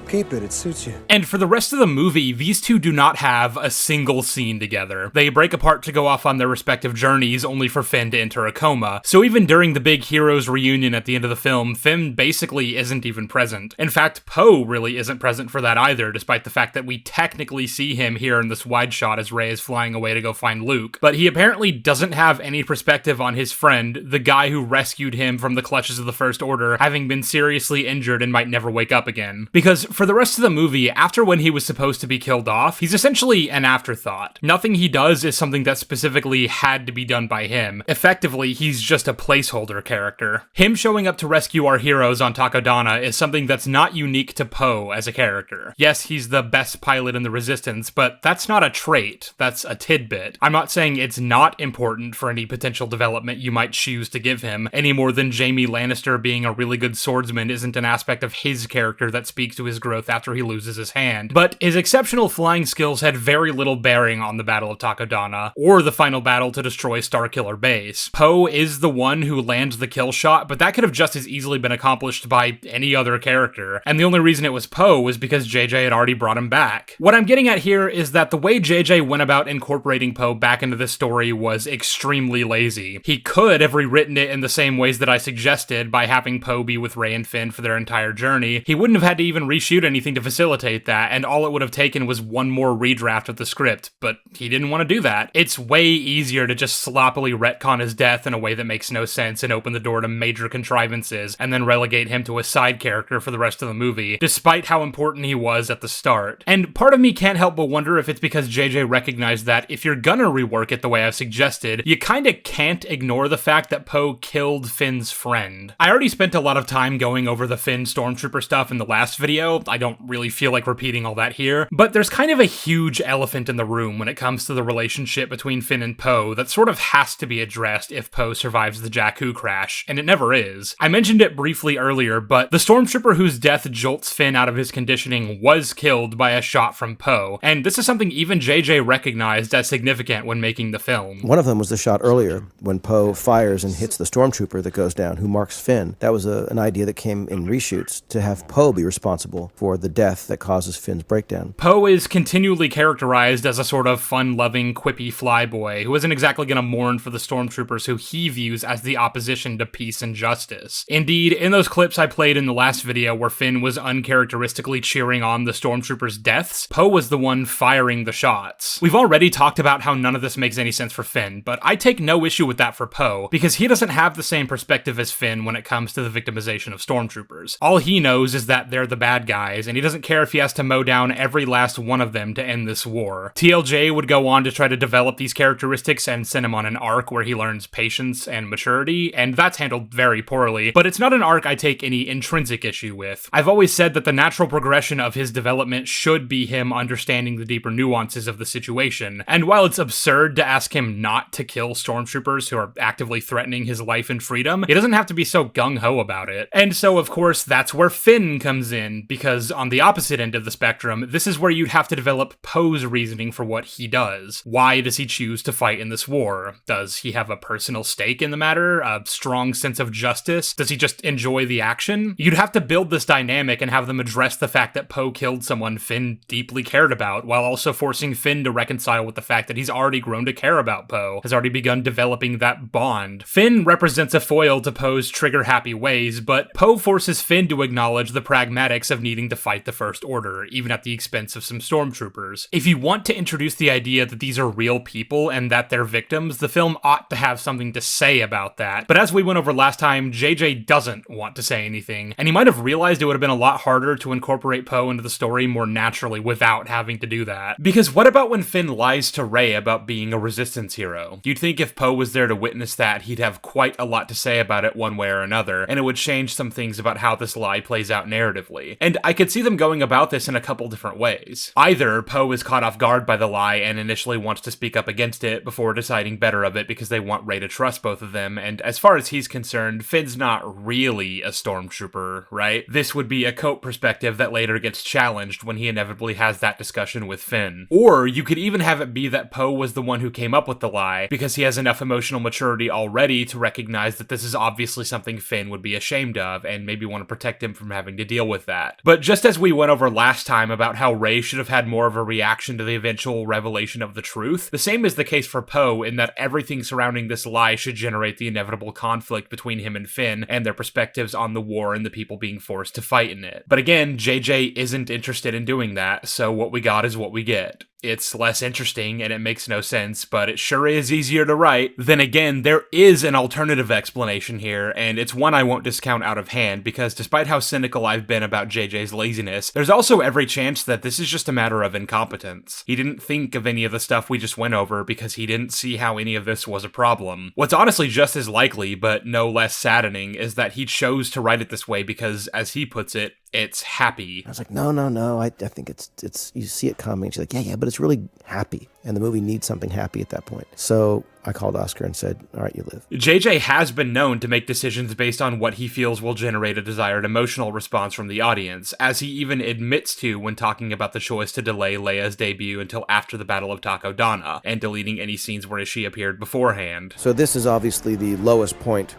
Keep it suits you.
And for the rest of the movie, these two do not have a single scene together. They break apart to go off on their respective journeys, only for Finn to enter a coma. So even during the big heroes reunion at the end of the film, Finn basically isn't even present. In fact, Poe really isn't present for that either, despite the fact that we technically see him here in this wide shot as Rey is flying away to go find Luke. But he apparently doesn't have any perspective on his friend, the guy who rescued him from the clutches of the First Order, having been seriously injured and might never wake up again. Because for the rest of the movie, after when he was supposed to be killed off, he's essentially an afterthought. Nothing he does is something that specifically had to be done by him. Effectively, he's just a placeholder character. Him showing up to rescue our heroes on Takodana is something that's not unique to Poe as a character. Yes, he's the best pilot in the Resistance, but that's not a trait, that's a tidbit. I'm not saying it's not important for any potential development you might choose to give him, any more than Jaime Lannister being a really good swordsman isn't an aspect of his character that speaks to his growth after he loses his hand. But his exceptional flying skills had very little bearing on the Battle of Takodana, or the final battle to destroy Starkiller Base. Poe is the one who lands the kill shot, but that could have just as easily been accomplished by any other character, and the only reason it was Poe was because JJ had already brought him back. What I'm getting at here is that the way JJ went about incorporating Poe back into this story was extremely lazy. He could have rewritten it in the same ways that I suggested by having Poe be with Rey and Finn for their entire journey. He wouldn't have had to even reshoot anything to facilitate that, and all it would have taken was one more redraft of the script, but he didn't want to do that. It's way easier to just sloppily retcon his death in a way that makes no sense and open the door to major contrivances, and then relegate him to a side character for the rest of the movie, despite how important he was at the start. And part of me can't help but wonder if it's because JJ recognized that if you're gonna rework it the way I've suggested, you kinda can't ignore the fact that Poe killed Finn's friend. I already spent a lot of time going over the Finn Stormtrooper stuff in the last video. I don't really feel like repeating all that here, but there's kind of a huge elephant in the room when it comes to the relationship between Finn and Poe that sort of has to be addressed if Poe survives the Jakku crash, and it never is. I mentioned it briefly earlier, but the Stormtrooper whose death jolts Finn out of his conditioning was killed by a shot from Poe, and this is something even JJ recognized as significant when making the film.
One of them was the shot earlier when Poe fires and hits the Stormtrooper that goes down, who marks Finn. That was an idea that came in reshoots to have Poe be responsible for the death that causes Finn's breakdown.
Poe is continually characterized as a sort of fun-loving, quippy flyboy who isn't exactly going to mourn for the Stormtroopers who he views as the opposition to peace and justice. Indeed, in those clips I played in the last video where Finn was uncharacteristically cheering on the Stormtroopers' deaths, Poe was the one firing the shots. We've already talked about how none of this makes any sense for Finn, but I take no issue with that for Poe, because he doesn't have the same perspective as Finn when it comes to the victimization of Stormtroopers. All he knows is that they're the bad guys, and he doesn't care if he has to mow down every last one of them to end this war. TLJ would go on to try to develop these characteristics and send him on an arc where he learns patience and maturity, and that's handled very poorly, but it's not an arc I take any intrinsic issue with. I've always said that the natural progression of his development should be him understanding the deeper nuances of the situation, and while it's absurd to ask him not to kill Stormtroopers who are actively threatening his life and freedom, he doesn't have to be so gung-ho about it. And so, of course, that's where Finn comes in, because because on the opposite end of the spectrum, this is where you'd have to develop Poe's reasoning for what he does. Why does he choose to fight in this war? Does he have a personal stake in the matter? A strong sense of justice? Does he just enjoy the action? You'd have to build this dynamic and have them address the fact that Poe killed someone Finn deeply cared about, while also forcing Finn to reconcile with the fact that he's already grown to care about Poe, has already begun developing that bond. Finn represents a foil to Poe's trigger-happy ways, but Poe forces Finn to acknowledge the pragmatics of needing to fight the First Order, even at the expense of some stormtroopers. If you want to introduce the idea that these are real people and that they're victims, the film ought to have something to say about that. But as we went over last time, JJ doesn't want to say anything, and he might have realized it would have been a lot harder to incorporate Poe into the story more naturally without having to do that. Because what about when Finn lies to Rey about being a Resistance hero? You'd think if Poe was there to witness that, he'd have quite a lot to say about it one way or another, and it would change some things about how this lie plays out narratively. And I could see them going about this in a couple different ways. Either Poe is caught off guard by the lie and initially wants to speak up against it before deciding better of it because they want Rey to trust both of them, and as far as he's concerned, Finn's not really a stormtrooper, right? This would be a Cope perspective that later gets challenged when he inevitably has that discussion with Finn. Or you could even have it be that Poe was the one who came up with the lie because he has enough emotional maturity already to recognize that this is obviously something Finn would be ashamed of and maybe want to protect him from having to deal with that. But just as we went over last time about how Rey should have had more of a reaction to the eventual revelation of the truth, the same is the case for Poe in that everything surrounding this lie should generate the inevitable conflict between him and Finn and their perspectives on the war and the people being forced to fight in it. But again, JJ isn't interested in doing that, so what we got is what we get. It's less interesting and it makes no sense, but it sure is easier to write. Then again, there is an alternative explanation here, and it's one I won't discount out of hand, because despite how cynical I've been about JJ's laziness, there's also every chance that this is just a matter of incompetence. He didn't think of any of the stuff we just went over because he didn't see how any of this was a problem. What's honestly just as likely, but no less saddening, is that he chose to write it this way because, as he puts it, it's happy.
I was like, no. I think it's you see it coming. She's like, yeah, but it's really happy. And the movie needs something happy at that point. So I called Oscar and said, all right, you live.
JJ has been known to make decisions based on what he feels will generate a desired emotional response from the audience, as he even admits to when talking about the choice to delay Leia's debut until after the Battle of Takodana, and deleting any scenes where she appeared beforehand.
So this is obviously the lowest point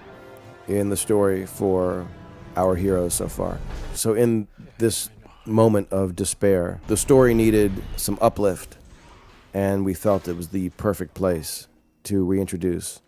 in the story for our heroes so far. So in this moment of despair, the story needed some uplift, and we felt it was the perfect place to reintroduce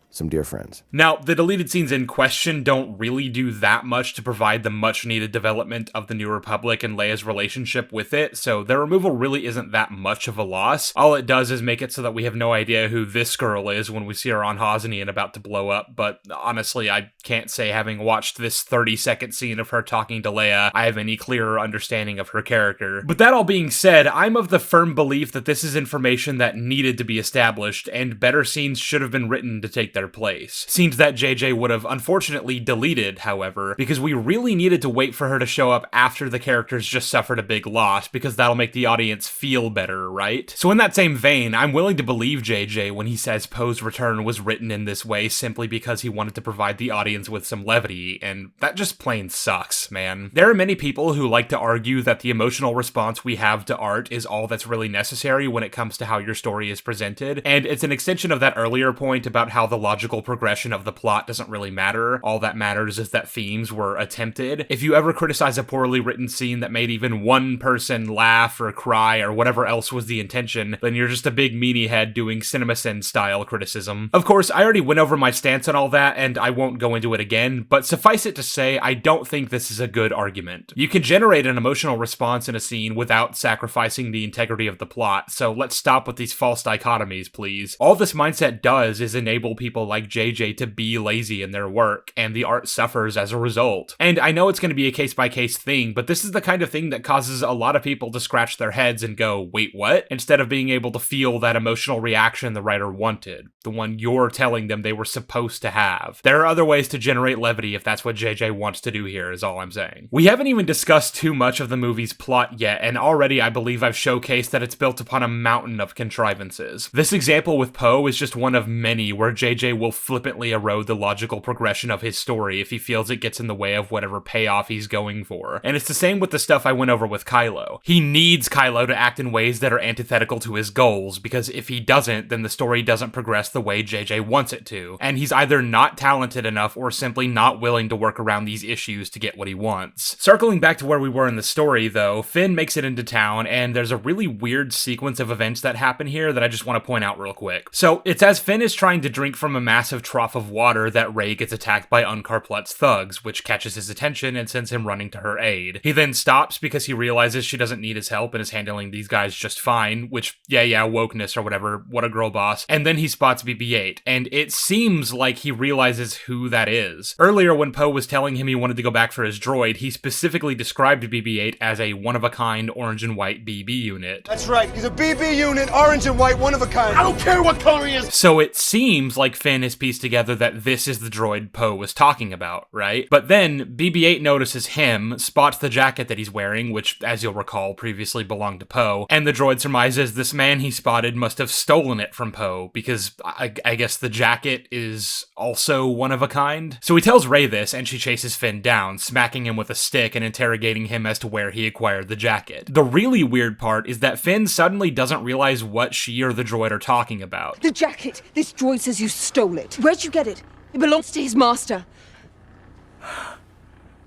some dear friends.
Now, the deleted scenes in question don't really do that much to provide the much-needed development of the New Republic and Leia's relationship with it, so their removal really isn't that much of a loss. All it does is make it so that we have no idea who this girl is when we see her on Hosni and about to blow up, but honestly, I can't say, having watched this 30-second scene of her talking to Leia, I have any clearer understanding of her character. But that all being said, I'm of the firm belief that this is information that needed to be established, and better scenes should have been written to take their place. Scenes that JJ would have unfortunately deleted, however, because we really needed to wait for her to show up after the characters just suffered a big loss, because that'll make the audience feel better, right? So in that same vein, I'm willing to believe JJ when he says Poe's return was written in this way simply because he wanted to provide the audience with some levity, and that just plain sucks, man. There are many people who like to argue that the emotional response we have to art is all that's really necessary when it comes to how your story is presented, and it's an extension of that earlier point about how the logical progression of the plot doesn't really matter. All that matters is that themes were attempted. If you ever criticize a poorly written scene that made even one person laugh or cry or whatever else was the intention, then you're just a big meanie head doing CinemaSin style criticism. Of course, I already went over my stance on all that, and I won't go into it again, but suffice it to say, I don't think this is a good argument. You can generate an emotional response in a scene without sacrificing the integrity of the plot, so let's stop with these false dichotomies, please. All this mindset does is enable people like JJ to be lazy in their work, and the art suffers as a result. And I know it's going to be a case-by-case thing, but this is the kind of thing that causes a lot of people to scratch their heads and go, wait, what? Instead of being able to feel that emotional reaction the writer wanted, the one you're telling them they were supposed to have. There are other ways to generate levity if that's what JJ wants to do here, is all I'm saying. We haven't even discussed too much of the movie's plot yet, and already I believe I've showcased that it's built upon a mountain of contrivances. This example with Poe is just one of many where JJ JJ will flippantly erode the logical progression of his story if he feels it gets in the way of whatever payoff he's going for. And it's the same with the stuff I went over with Kylo. He needs Kylo to act in ways that are antithetical to his goals, because if he doesn't, then the story doesn't progress the way JJ wants it to. And he's either not talented enough or simply not willing to work around these issues to get what he wants. Circling back to where we were in the story, though, Finn makes it into town, and there's a really weird sequence of events that happen here that I just want to point out real quick. So, it's as Finn is trying to drink from a massive trough of water that Rey gets attacked by Unkar Plutt's thugs, which catches his attention and sends him running to her aid. He then stops because he realizes she doesn't need his help and is handling these guys just fine, which, yeah, wokeness or whatever, what a girl boss. And then he spots BB-8, and it seems like he realizes who that is. Earlier, when Poe was telling him he wanted to go back for his droid, he specifically described BB-8 as a one-of-a-kind orange and white BB unit.
That's right, he's a BB unit, orange and white, one of a kind. I don't care what color he is!
So it seems like Finn has pieced together that this is the droid Poe was talking about, right? But then, BB-8 notices him, spots the jacket that he's wearing, which, as you'll recall, previously belonged to Poe, and the droid surmises this man he spotted must have stolen it from Poe, because I guess the jacket is also one of a kind. So he tells Rey this, and she chases Finn down, smacking him with a stick and interrogating him as to where he acquired the jacket. The really weird part is that Finn suddenly doesn't realize what she or the droid are talking about.
The jacket! This droid says you stole it. Where'd you get it? It belongs to his master.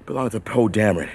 Belonged to Poe Dameron.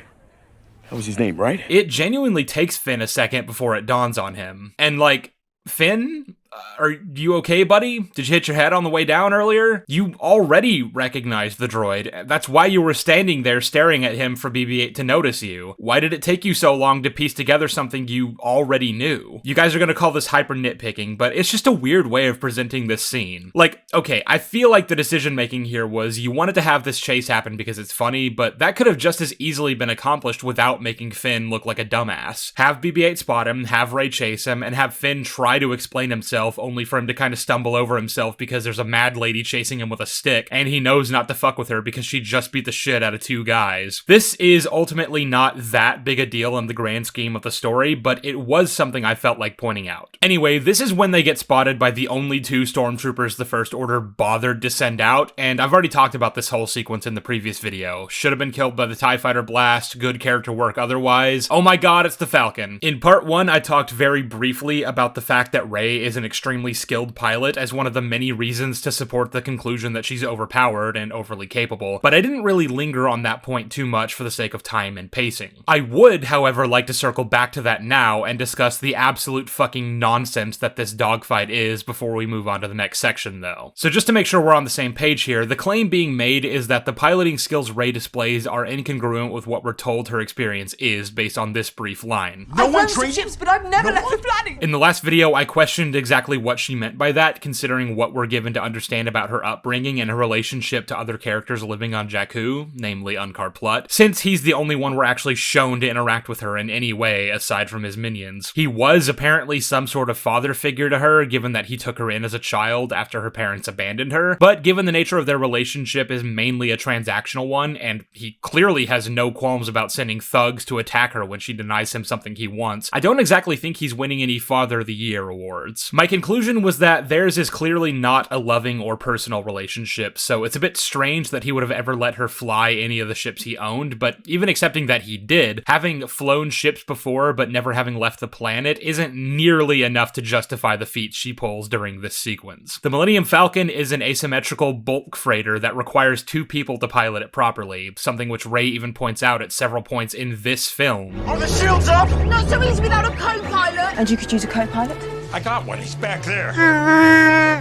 That was his name, right?
It genuinely takes Finn a second before it dawns on him. And like, Finn? Are you okay, buddy? Did you hit your head on the way down earlier? You already recognized the droid. That's why you were standing there staring at him for BB-8 to notice you. Why did it take you so long to piece together something you already knew? You guys are gonna call this hyper nitpicking, but it's just a weird way of presenting this scene. Like, okay, I feel like the decision making here was you wanted to have this chase happen because it's funny, but that could have just as easily been accomplished without making Finn look like a dumbass. Have BB-8 spot him, have Rey chase him, and have Finn try to explain himself, only for him to kind of stumble over himself because there's a mad lady chasing him with a stick, and he knows not to fuck with her because she just beat the shit out of two guys. This is ultimately not that big a deal in the grand scheme of the story, but it was something I felt like pointing out. Anyway, this is when they get spotted by the only two stormtroopers the First Order bothered to send out, and I've already talked about this whole sequence in the previous video. Should have been killed by the TIE Fighter blast, good character work otherwise. Oh my god, it's the Falcon. In part 1, I talked very briefly about the fact that Rey is an extremely skilled pilot as one of the many reasons to support the conclusion that she's overpowered and overly capable, but I didn't really linger on that point too much for the sake of time and pacing. I would, however, like to circle back to that now and discuss the absolute fucking nonsense that this dogfight is before we move on to the next section, though. So just to make sure we're on the same page here, the claim being made is that the piloting skills Rey displays are incongruent with what we're told her experience is based on this brief line.
I've flown some ships, but I've never left the planet!
In the last video, I questioned exactly what she meant by that, considering what we're given to understand about her upbringing and her relationship to other characters living on Jakku, namely Unkar Plutt, since he's the only one we're actually shown to interact with her in any way aside from his minions. He was apparently some sort of father figure to her, given that he took her in as a child after her parents abandoned her, but given the nature of their relationship is mainly a transactional one, and he clearly has no qualms about sending thugs to attack her when she denies him something he wants, I don't exactly think he's winning any Father of the Year awards. My conclusion was that theirs is clearly not a loving or personal relationship, so it's a bit strange that he would have ever let her fly any of the ships he owned, but even accepting that he did, having flown ships before but never having left the planet isn't nearly enough to justify the feats she pulls during this sequence. The Millennium Falcon is an asymmetrical bulk freighter that requires two people to pilot it properly, something which Rey even points out at several points in this film.
Are the shields up?
Not so easy without a co-pilot! And you could use a co-pilot?
I got one. He's back there.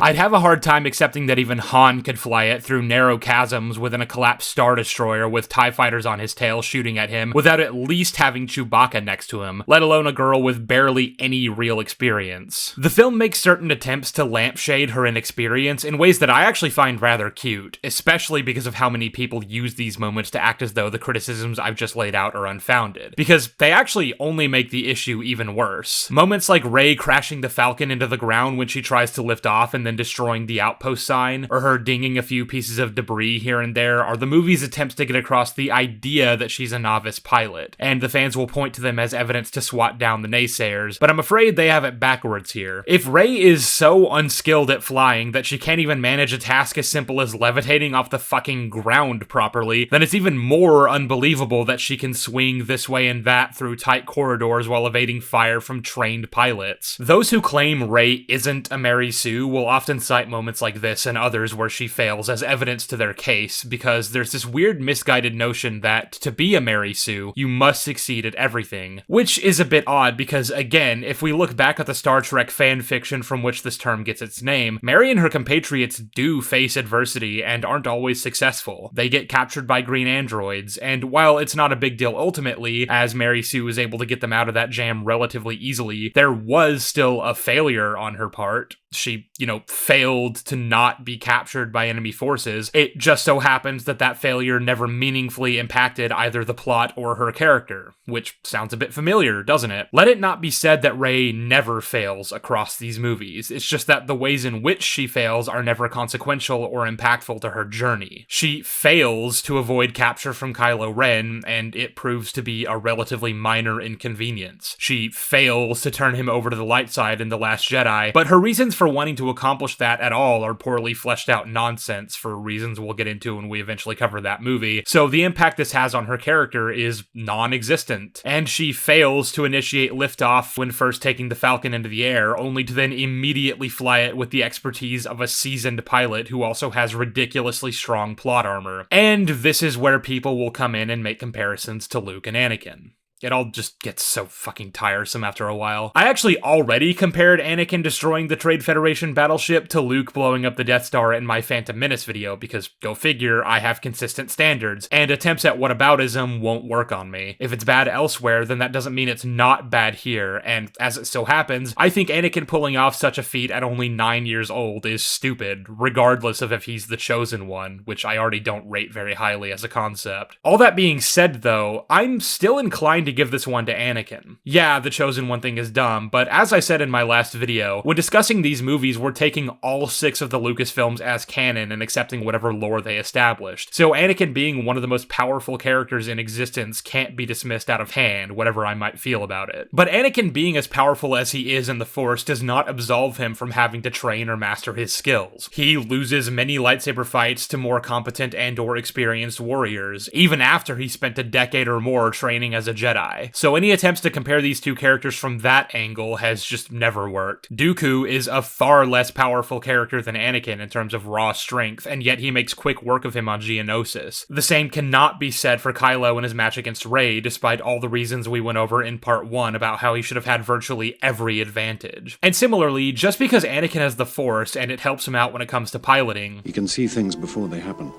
I'd have a hard time accepting that even Han could fly it through narrow chasms within a collapsed Star Destroyer with TIE fighters on his tail shooting at him without at least having Chewbacca next to him, let alone a girl with barely any real experience. The film makes certain attempts to lampshade her inexperience in ways that I actually find rather cute, especially because of how many people use these moments to act as though the criticisms I've just laid out are unfounded, because they actually only make the issue even worse. Moments like Rey crashing the Falcon into the ground when she tries to lift off and then destroying the outpost sign, or her dinging a few pieces of debris here and there, are the movie's attempts to get across the idea that she's a novice pilot, and the fans will point to them as evidence to swat down the naysayers, but I'm afraid they have it backwards here. If Rey is so unskilled at flying that she can't even manage a task as simple as levitating off the fucking ground properly, then it's even more unbelievable that she can swing this way and that through tight corridors while evading fire from trained pilots. Those who claim Rey isn't a Mary Sue will often cite moments like this and others where she fails as evidence to their case, because there's this weird misguided notion that to be a Mary Sue, you must succeed at everything, which is a bit odd because, again, if we look back at the Star Trek fan fiction from which this term gets its name, Mary and her compatriots do face adversity and aren't always successful. They get captured by green androids, and while it's not a big deal ultimately, as Mary Sue is able to get them out of that jam relatively easily, there was still a failure on her part. She, failed to not be captured by enemy forces. It just so happens that that failure never meaningfully impacted either the plot or her character, which sounds a bit familiar, doesn't it? Let it not be said that Rey never fails across these movies. It's just that the ways in which she fails are never consequential or impactful to her journey. She fails to avoid capture from Kylo Ren, and it proves to be a relatively minor inconvenience. She fails to turn him over to the light side in The Last Jedi, but her reasons for wanting to accomplish that at all are poorly fleshed out nonsense for reasons we'll get into when we eventually cover that movie, so the impact this has on her character is non-existent. And she fails to initiate liftoff when first taking the Falcon into the air, only to then immediately fly it with the expertise of a seasoned pilot who also has ridiculously strong plot armor. And this is where people will come in and make comparisons to Luke and Anakin. It all just gets so fucking tiresome after a while. I actually already compared Anakin destroying the Trade Federation battleship to Luke blowing up the Death Star in my Phantom Menace video, because go figure, I have consistent standards, and attempts at whataboutism won't work on me. If it's bad elsewhere, then that doesn't mean it's not bad here, and as it so happens, I think Anakin pulling off such a feat at only 9 years old is stupid, regardless of if he's the chosen one, which I already don't rate very highly as a concept. All that being said though, I'm still inclined to give this one to Anakin. Yeah, the chosen one thing is dumb, but as I said in my last video, when discussing these movies, we're taking all 6 of the Lucasfilms as canon and accepting whatever lore they established. So Anakin being one of the most powerful characters in existence can't be dismissed out of hand, whatever I might feel about it. But Anakin being as powerful as he is in the Force does not absolve him from having to train or master his skills. He loses many lightsaber fights to more competent and/or experienced warriors, even after he spent a decade or more training as a Jedi. So any attempts to compare these two characters from that angle has just never worked. Dooku is a far less powerful character than Anakin in terms of raw strength, and yet he makes quick work of him on Geonosis. The same cannot be said for Kylo in his match against Rey, despite all the reasons we went over in part 1 about how he should have had virtually every advantage. And similarly, just because Anakin has the Force and it helps him out when it comes to piloting,
he can see things before they happen.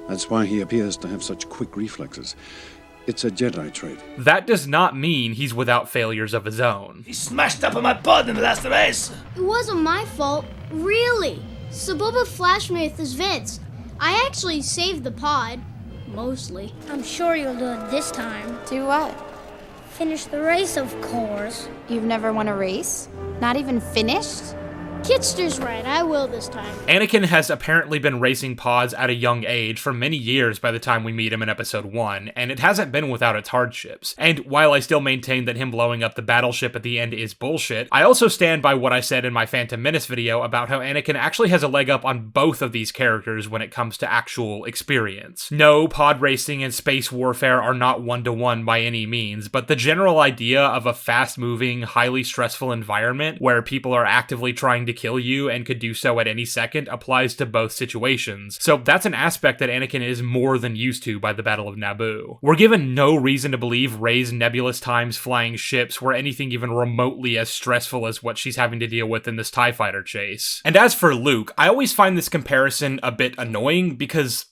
That's why he appears to have such quick reflexes. It's a Jedi trait.
That does not mean he's without failures of his own.
He smashed up on my pod in the last race.
It wasn't my fault, really. Saboba flashed me with his vids. I actually saved the pod, mostly. I'm sure you'll do it this time.
Do what?
Finish the race, of course.
You've never won a race? Not even finished?
Kitster's right, I will this time.
Anakin has apparently been racing pods at a young age for many years by the time we meet him in episode 1, and it hasn't been without its hardships. And while I still maintain that him blowing up the battleship at the end is bullshit, I also stand by what I said in my Phantom Menace video about how Anakin actually has a leg up on both of these characters when it comes to actual experience. No, pod racing and space warfare are not one-to-one by any means, but the general idea of a fast-moving, highly stressful environment where people are actively trying to kill you and could do so at any second applies to both situations. So that's an aspect that Anakin is more than used to by the Battle of Naboo. We're given no reason to believe Rey's nebulous times flying ships were anything even remotely as stressful as what she's having to deal with in this TIE fighter chase. And as for Luke, I always find this comparison a bit annoying because,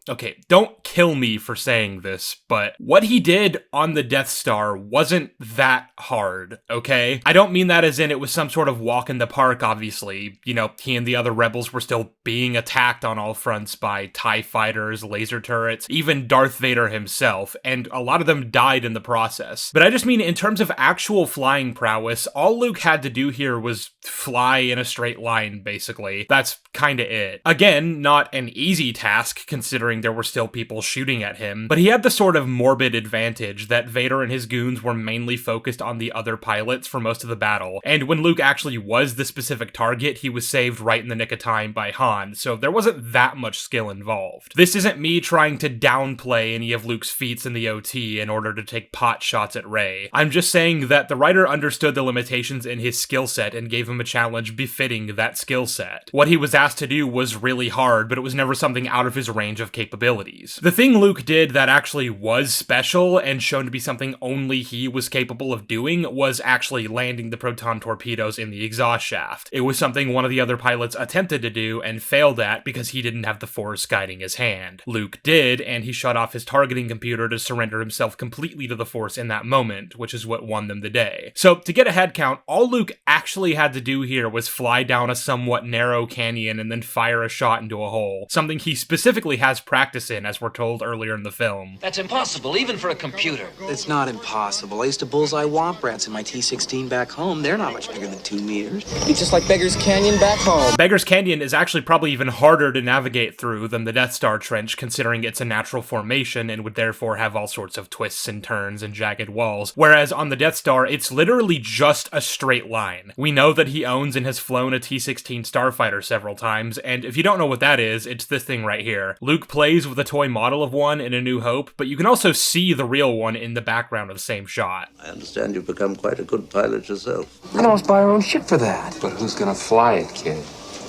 Okay, don't kill me for saying this, but what he did on the Death Star wasn't that hard, okay? I don't mean that as in it was some sort of walk in the park, obviously. You know, he and the other rebels were still being attacked on all fronts by TIE fighters, laser turrets, even Darth Vader himself, and a lot of them died in the process. But I just mean in terms of actual flying prowess, all Luke had to do here was fly in a straight line, basically. That's kinda it. Again, not an easy task, considering there were still people shooting at him, but he had the sort of morbid advantage that Vader and his goons were mainly focused on the other pilots for most of the battle, and when Luke actually was the specific target, he was saved right in the nick of time by Han, so there wasn't that much skill involved. This isn't me trying to downplay any of Luke's feats in the OT in order to take pot shots at Rey. I'm just saying that the writer understood the limitations in his skill set and gave him a challenge befitting that skill set. What he was asked to do was really hard, but it was never something out of his range of capabilities. The thing Luke did that actually was special and shown to be something only he was capable of doing was actually landing the proton torpedoes in the exhaust shaft. It was something one of the other pilots attempted to do and failed at because he didn't have the Force guiding his hand. Luke did, and he shut off his targeting computer to surrender himself completely to the Force in that moment, which is what won them the day. So, to get a head count, all Luke actually had to do here was fly down a somewhat narrow canyon and then fire a shot into a hole, something he specifically has practice in, as we're told earlier in the film.
That's impossible, even for a computer.
It's not impossible. I used to bullseye womp rats in my T-16 back home. They're not much bigger than 2 meters. It's just like Beggar's Canyon back home.
Beggar's Canyon is actually probably even harder to navigate through than the Death Star Trench, considering it's a natural formation and would therefore have all sorts of twists and turns and jagged walls, whereas on the Death Star, it's literally just a straight line. We know that he owns and has flown a T-16 starfighter several times, and if you don't know what that is, it's this thing right here. Luke plays with a toy model of one in A New Hope, but you can also see the real one in the background of the same shot.
I understand you've become quite a good pilot yourself.
I almost buy our own ship for that.
But who's gonna fly it, kid?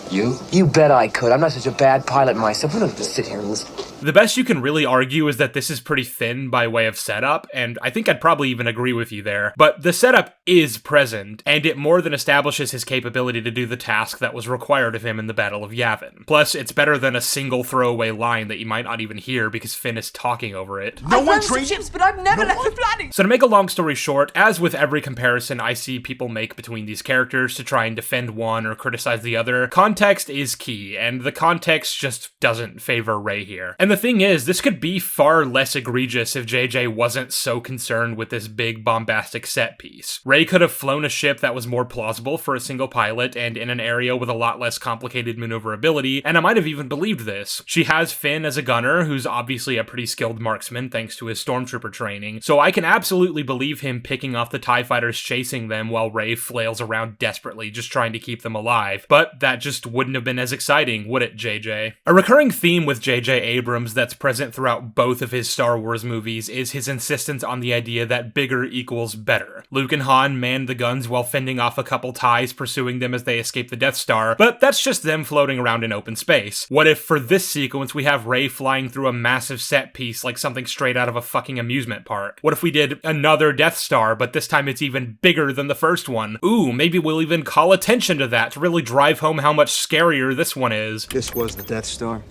You?
You bet I could. I'm not such a bad pilot myself. We don't have to sit here and listen.
The best you can really argue is that this is pretty thin by way of setup, and I think I'd probably even agree with you there. But the setup is present, and it more than establishes his capability to do the task that was required of him in the Battle of Yavin. Plus, it's better than a single throwaway line that you might not even hear because Finn is talking over it.
I've flown some ships, but I've never left the planet.
So to make a long story short, as with every comparison I see people make between these characters to try and defend one or criticize the other, context is key, and the context just doesn't favor Rey here. And the thing is, this could be far less egregious if JJ wasn't so concerned with this big bombastic set piece. Rey could have flown a ship that was more plausible for a single pilot and in an area with a lot less complicated maneuverability, and I might have even believed this. She has Finn as a gunner, who's obviously a pretty skilled marksman thanks to his stormtrooper training, so I can absolutely believe him picking off the TIE fighters chasing them while Rey flails around desperately just trying to keep them alive. But that just wouldn't have been as exciting, would it, JJ? A recurring theme with JJ Abrams that's present throughout both of his Star Wars movies is his insistence on the idea that bigger equals better. Luke and Han manned the guns while fending off a couple TIEs pursuing them as they escape the Death Star, but that's just them floating around in open space. What if for this sequence we have Rey flying through a massive set piece like something straight out of a fucking amusement park? What if we did another Death Star, but this time it's even bigger than the first one? Ooh, maybe we'll even call attention to that to really drive home how much scarier this one is.
This was the Death Star.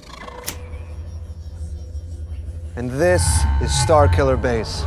And this is Starkiller Base.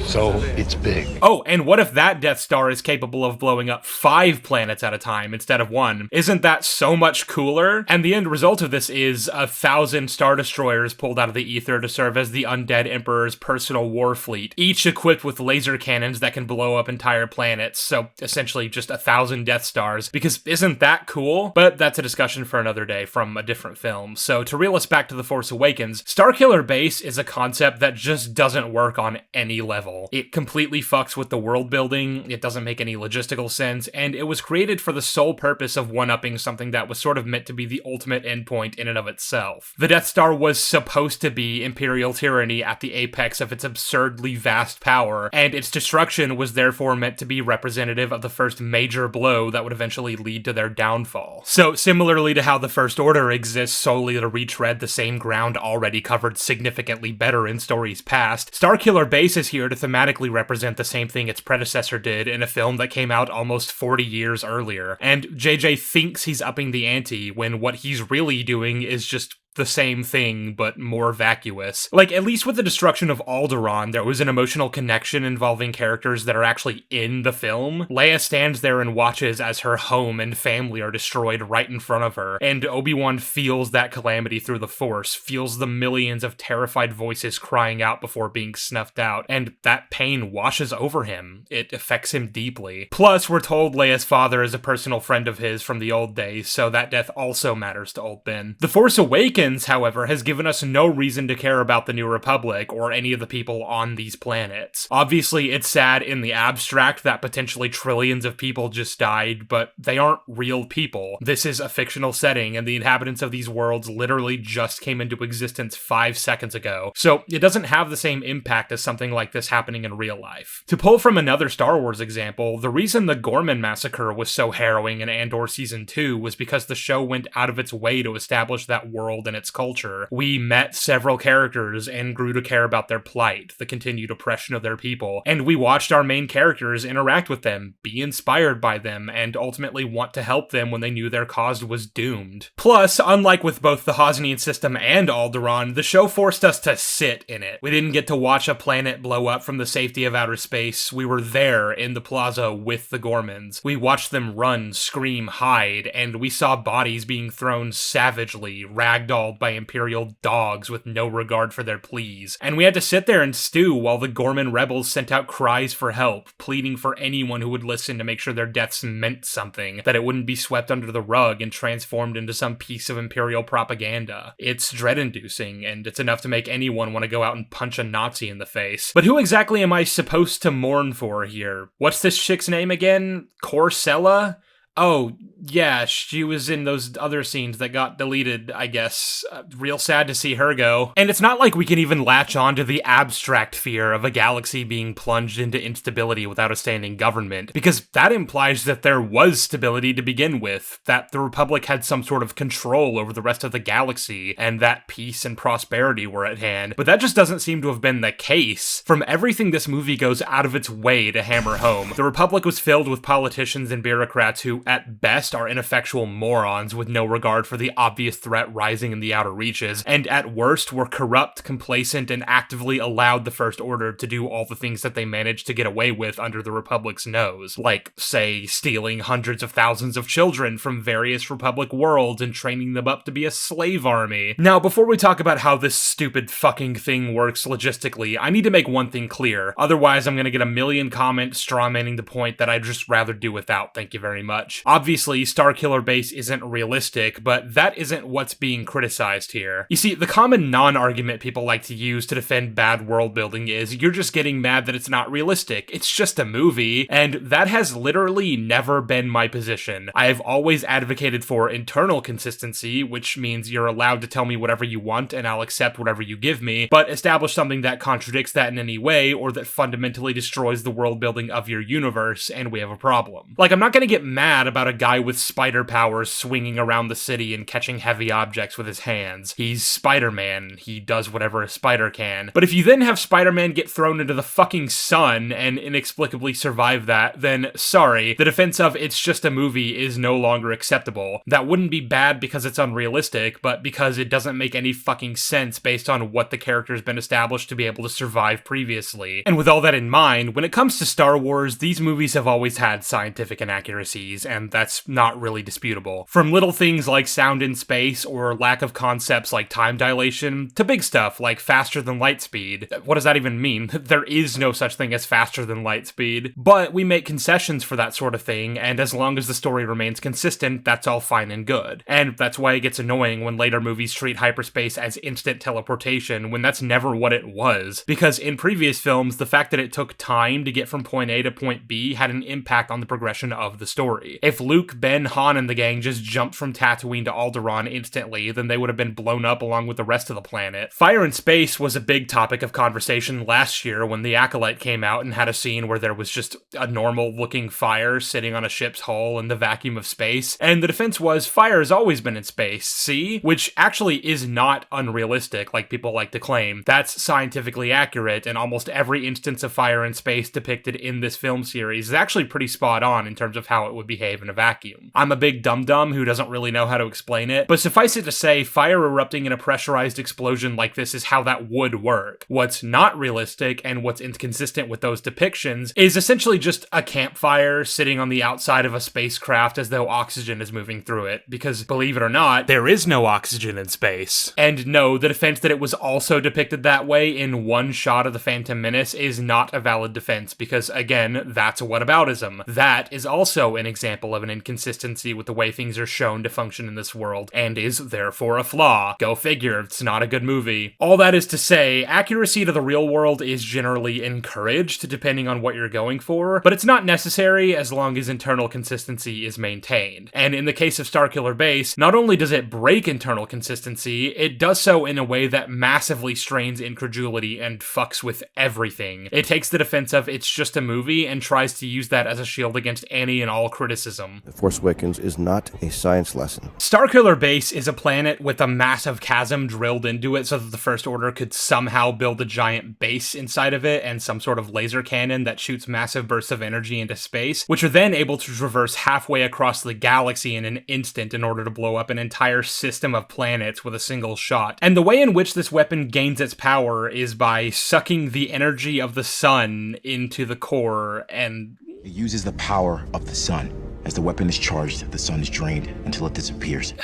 So it's big.
Oh, and what if that Death Star is capable of blowing up 5 planets at a time instead of 1? Isn't that so much cooler? And the end result of this is 1,000 Star Destroyers pulled out of the ether to serve as the Undead Emperor's personal war fleet, each equipped with laser cannons that can blow up entire planets, so essentially just 1,000 Death Stars, because isn't that cool? But that's a discussion for another day from a different film. So to reel us back to The Force Awakens, Starkiller Base is a concept that just doesn't work on any level. It completely fucks with the world building, it doesn't make any logistical sense, and it was created for the sole purpose of one-upping something that was sort of meant to be the ultimate endpoint in and of itself. The Death Star was supposed to be Imperial tyranny at the apex of its absurdly vast power, and its destruction was therefore meant to be representative of the first major blow that would eventually lead to their downfall. So similarly to how the First Order exists solely to retread the same ground already covered significantly better in stories past, Starkiller Base is here to thematically represent the same thing its predecessor did in a film that came out almost 40 years earlier. And JJ thinks he's upping the ante when what he's really doing is just the same thing, but more vacuous. Like, at least with the destruction of Alderaan, there was an emotional connection involving characters that are actually in the film. Leia stands there and watches as her home and family are destroyed right in front of her, and Obi-Wan feels that calamity through the Force, feels the millions of terrified voices crying out before being snuffed out, and that pain washes over him. It affects him deeply. Plus, we're told Leia's father is a personal friend of his from the old days, so that death also matters to old Ben. The Force Awakens, however, has given us no reason to care about the New Republic or any of the people on these planets. Obviously, it's sad in the abstract that potentially trillions of people just died, but they aren't real people. This is a fictional setting, and the inhabitants of these worlds literally just came into existence 5 seconds ago, so it doesn't have the same impact as something like this happening in real life. To pull from another Star Wars example, the reason the Gorman massacre was so harrowing in Andor Season 2 was because the show went out of its way to establish that world and its culture. We met several characters and grew to care about their plight, the continued oppression of their people, and we watched our main characters interact with them, be inspired by them, and ultimately want to help them when they knew their cause was doomed. Plus, unlike with both the Hosnian system and Alderaan, the show forced us to sit in it. We didn't get to watch a planet blow up from the safety of outer space. We were there in the plaza with the Gormans. We watched them run, scream, hide, and we saw bodies being thrown savagely, ragdolled by Imperial dogs with no regard for their pleas. And we had to sit there and stew while the Gorman rebels sent out cries for help, pleading for anyone who would listen to make sure their deaths meant something, that it wouldn't be swept under the rug and transformed into some piece of Imperial propaganda. It's dread-inducing, and it's enough to make anyone want to go out and punch a Nazi in the face. But who exactly am I supposed to mourn for here? What's this chick's name again? Corsella? Oh, yeah, she was in those other scenes that got deleted, I guess. Real sad to see her go. And it's not like we can even latch on to the abstract fear of a galaxy being plunged into instability without a standing government, because that implies that there was stability to begin with, that the Republic had some sort of control over the rest of the galaxy, and that peace and prosperity were at hand. But that just doesn't seem to have been the case. From everything this movie goes out of its way to hammer home, the Republic was filled with politicians and bureaucrats who, at best, are ineffectual morons with no regard for the obvious threat rising in the outer reaches, and at worst were corrupt, complacent, and actively allowed the First Order to do all the things that they managed to get away with under the Republic's nose, like, say, stealing hundreds of thousands of children from various Republic worlds and training them up to be a slave army. Now, before we talk about how this stupid fucking thing works logistically, I need to make one thing clear, otherwise I'm gonna get a million comments strawmanning the point that I'd just rather do without, thank you very much. Obviously, Starkiller Base isn't realistic, but that isn't what's being criticized here. You see, the common non-argument people like to use to defend bad world building is, you're just getting mad that it's not realistic, it's just a movie, and that has literally never been my position. I have always advocated for internal consistency, which means you're allowed to tell me whatever you want and I'll accept whatever you give me, but establish something that contradicts that in any way or that fundamentally destroys the world building of your universe, and we have a problem. Like, I'm not gonna get mad about a guy with spider powers swinging around the city and catching heavy objects with his hands. He's Spider-Man. He does whatever a spider can. But if you then have Spider-Man get thrown into the fucking sun and inexplicably survive that, then sorry, the defense of it's just a movie is no longer acceptable. That wouldn't be bad because it's unrealistic, but because it doesn't make any fucking sense based on what the character's been established to be able to survive previously. And with all that in mind, when it comes to Star Wars, these movies have always had scientific inaccuracies, and that's not really disputable. From little things like sound in space or lack of concepts like time dilation, to big stuff like faster than light speed. What does that even mean? There is no such thing as faster than light speed. But we make concessions for that sort of thing, and as long as the story remains consistent, that's all fine and good. And that's why it gets annoying when later movies treat hyperspace as instant teleportation when that's never what it was. Because in previous films, the fact that it took time to get from point A to point B had an impact on the progression of the story. If Luke, Ben, Han, and the gang just jumped from Tatooine to Alderaan instantly, then they would have been blown up along with the rest of the planet. Fire in space was a big topic of conversation last year when The Acolyte came out and had a scene where there was just a normal-looking fire sitting on a ship's hull in the vacuum of space, and the defense was, fire has always been in space, see? Which actually is not unrealistic, like people like to claim. That's scientifically accurate, and almost every instance of fire in space depicted in this film series is actually pretty spot on in terms of how it would behave. behave in a vacuum. I'm a big dum-dum who doesn't really know how to explain it, but suffice it to say, fire erupting in a pressurized explosion like this is how that would work. What's not realistic, and what's inconsistent with those depictions, is essentially just a campfire sitting on the outside of a spacecraft as though oxygen is moving through it, because believe it or not, there is no oxygen in space. And no, the defense that it was also depicted that way in one shot of the Phantom Menace is not a valid defense, because again, that's a whataboutism. That is also an example of an inconsistency with the way things are shown to function in this world, and is therefore a flaw. Go figure, it's not a good movie. All that is to say, accuracy to the real world is generally encouraged, depending on what you're going for, but it's not necessary as long as internal consistency is maintained. And in the case of Starkiller Base, not only does it break internal consistency, it does so in a way that massively strains incredulity and fucks with everything. It takes the defense of it's just a movie and tries to use that as a shield against any and all criticism.
The Force Awakens is not a science lesson.
Starkiller Base is a planet with a massive chasm drilled into it so that the First Order could somehow build a giant base inside of it and some sort of laser cannon that shoots massive bursts of energy into space, which are then able to traverse halfway across the galaxy in an instant in order to blow up an entire system of planets with a single shot. And the way in which this weapon gains its power is by sucking the energy of the sun into the core, and
it uses the power of the sun. As the weapon is charged, the sun is drained until it disappears.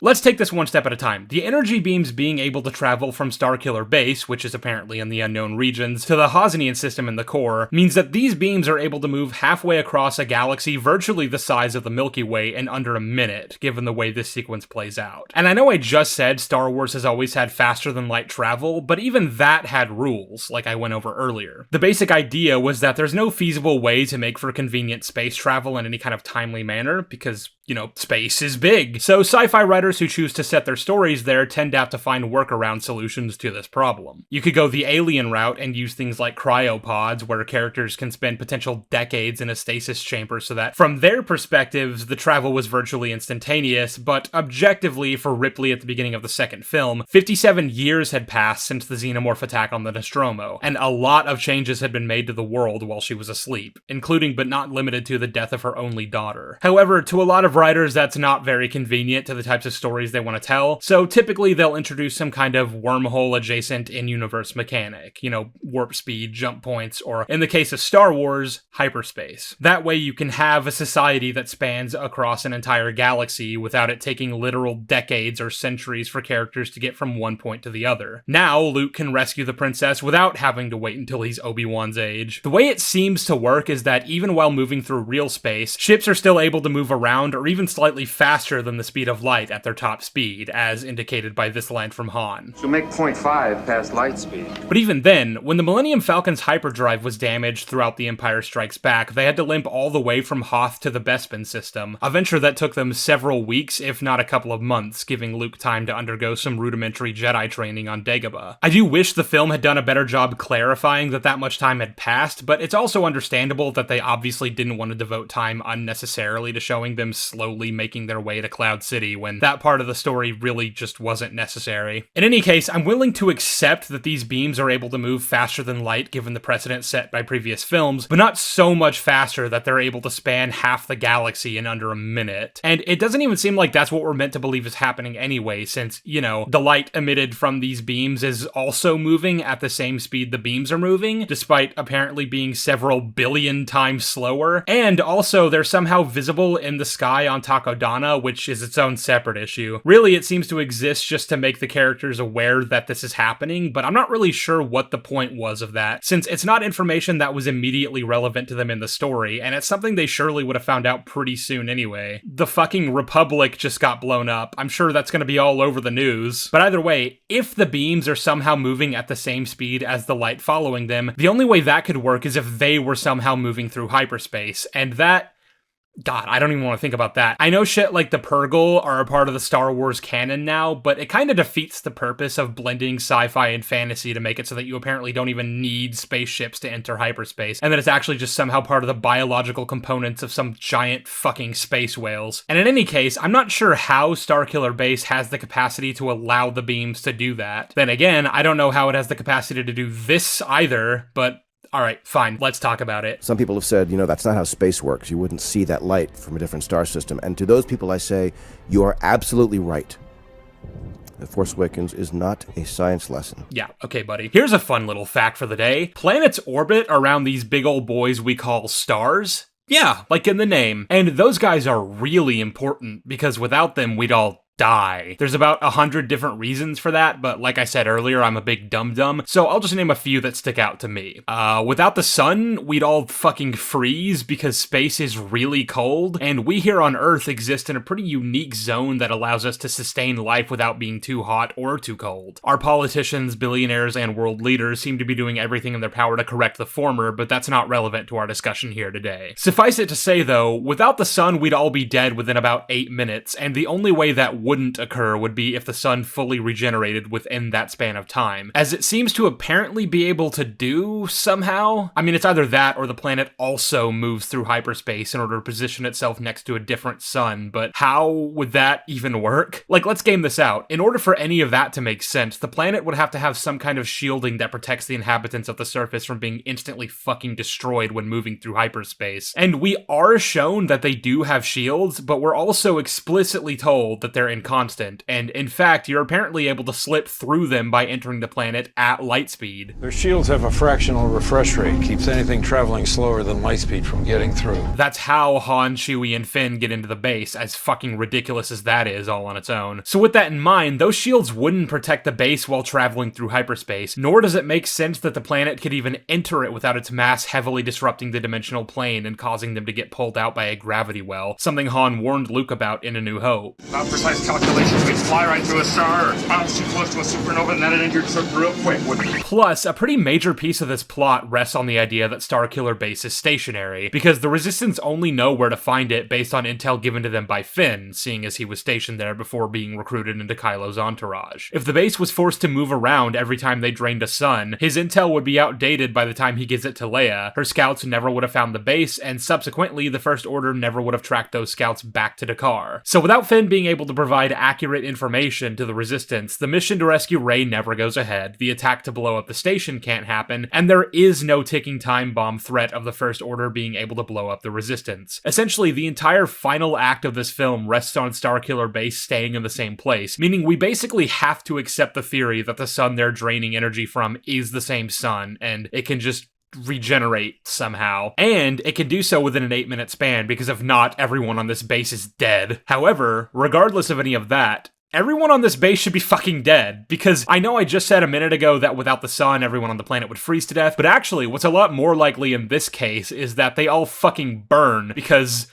Let's take this one step at a time. The energy beams being able to travel from Starkiller Base, which is apparently in the unknown regions, to the Hosnian system in the core, means that these beams are able to move halfway across a galaxy virtually the size of the Milky Way in under a minute, given the way this sequence plays out. And I know I just said Star Wars has always had faster than light travel, but even that had rules, like I went over earlier. The basic idea was that there's no feasible way to make for convenient space travel in any kind of timely manner, because space is big. So sci-fi writers who choose to set their stories there tend to have to find workaround solutions to this problem. You could go the alien route and use things like cryopods, where characters can spend potential decades in a stasis chamber so that, from their perspectives, the travel was virtually instantaneous, but objectively, for Ripley at the beginning of the second film, 57 years had passed since the xenomorph attack on the Nostromo, and a lot of changes had been made to the world while she was asleep, including but not limited to the death of her only daughter. However, to a lot of writers, that's not very convenient to the types of stories they want to tell, so typically they'll introduce some kind of wormhole-adjacent in-universe mechanic, warp speed, jump points, or, in the case of Star Wars, hyperspace. That way you can have a society that spans across an entire galaxy without it taking literal decades or centuries for characters to get from one point to the other. Now, Luke can rescue the princess without having to wait until he's Obi-Wan's age. The way it seems to work is that even while moving through real space, ships are still able to move around or even slightly faster than the speed of light at their top speed, as indicated by this line from Han.
So make 0.5 past light speed.
But even then, when the Millennium Falcon's hyperdrive was damaged throughout The Empire Strikes Back, they had to limp all the way from Hoth to the Bespin system, a venture that took them several weeks, if not a couple of months, giving Luke time to undergo some rudimentary Jedi training on Dagobah. I do wish the film had done a better job clarifying that much time had passed, but it's also understandable that they obviously didn't want to devote time unnecessarily to showing them slowly making their way to Cloud City when that part of the story really just wasn't necessary. In any case, I'm willing to accept that these beams are able to move faster than light given the precedent set by previous films, but not so much faster that they're able to span half the galaxy in under a minute. And it doesn't even seem like that's what we're meant to believe is happening anyway, since, the light emitted from these beams is also moving at the same speed the beams are moving, despite apparently being several billion times slower. And also, they're somehow visible in the sky on Takodana, which is its own separate issue. Really, it seems to exist just to make the characters aware that this is happening, but I'm not really sure what the point was of that, since it's not information that was immediately relevant to them in the story, and it's something they surely would have found out pretty soon anyway. The fucking Republic just got blown up. I'm sure that's gonna be all over the news. But either way, if the beams are somehow moving at the same speed as the light following them, the only way that could work is if they were somehow moving through hyperspace, and that... God, I don't even want to think about that. I know shit like the Purgle are a part of the Star Wars canon now, but it kind of defeats the purpose of blending sci-fi and fantasy to make it so that you apparently don't even need spaceships to enter hyperspace, and that it's actually just somehow part of the biological components of some giant fucking space whales. And in any case, I'm not sure how Starkiller Base has the capacity to allow the beams to do that. Then again, I don't know how it has the capacity to do this either, but All right, fine, let's talk about it.
Some people have said, that's not how space works. You wouldn't see that light from a different star system. And to those people I say, you are absolutely right. The Force Awakens is not a science lesson.
Yeah, okay, buddy. Here's a fun little fact for the day. Planets orbit around these big old boys we call stars. Yeah, like in the name. And those guys are really important because without them, we'd all die. There's about 100 different reasons for that, but like I said earlier, I'm a big dum-dum, so I'll just name a few that stick out to me. Without the sun, we'd all fucking freeze because space is really cold, and we here on Earth exist in a pretty unique zone that allows us to sustain life without being too hot or too cold. Our politicians, billionaires, and world leaders seem to be doing everything in their power to correct the former, but that's not relevant to our discussion here today. Suffice it to say though, without the sun, we'd all be dead within about 8 minutes, and the only way that wouldn't occur would be if the sun fully regenerated within that span of time, as it seems to apparently be able to do somehow. I mean, it's either that or the planet also moves through hyperspace in order to position itself next to a different sun, but how would that even work? Like, let's game this out. In order for any of that to make sense, the planet would have to have some kind of shielding that protects the inhabitants of the surface from being instantly fucking destroyed when moving through hyperspace. And we are shown that they do have shields, but we're also explicitly told that they're inconstant, and in fact, you're apparently able to slip through them by entering the planet at light speed.
Their shields have a fractional refresh rate, keeps anything traveling slower than light speed from getting through.
That's how Han, Chewie, and Finn get into the base, as fucking ridiculous as that is all on its own. So with that in mind, those shields wouldn't protect the base while traveling through hyperspace, nor does it make sense that the planet could even enter it without its mass heavily disrupting the dimensional plane and causing them to get pulled out by a gravity well, something Han warned Luke about in A New Hope.
Without precise calculations, we'd fly right through a star, bounce too close to a supernova, and then it'd end your trip real quick, wouldn't it?
Plus, a pretty major piece of this plot rests on the idea that Starkiller Base is stationary, because the Resistance only know where to find it based on intel given to them by Finn, seeing as he was stationed there before being recruited into Kylo's entourage. If the base was forced to move around every time they drained a sun, his intel would be outdated by the time he gives it to Leia, her scouts never would have found the base, and subsequently, the First Order never would have tracked those scouts back to Dakar. So without Finn being able to provide accurate information to the Resistance, the mission to rescue Rey never goes ahead, the attack to blow up the station can't happen, and there is no ticking time bomb threat of the First Order being able to blow up the Resistance. Essentially, the entire final act of this film rests on Starkiller Base staying in the same place, meaning we basically have to accept the theory that the sun they're draining energy from is the same sun, and it can just regenerate somehow. And it can do so within an 8-minute span, because if not, everyone on this base is dead. However, regardless of any of that, everyone on this base should be fucking dead, because I know I just said a minute ago that without the sun, everyone on the planet would freeze to death, but actually, what's a lot more likely in this case is that they all fucking burn, because,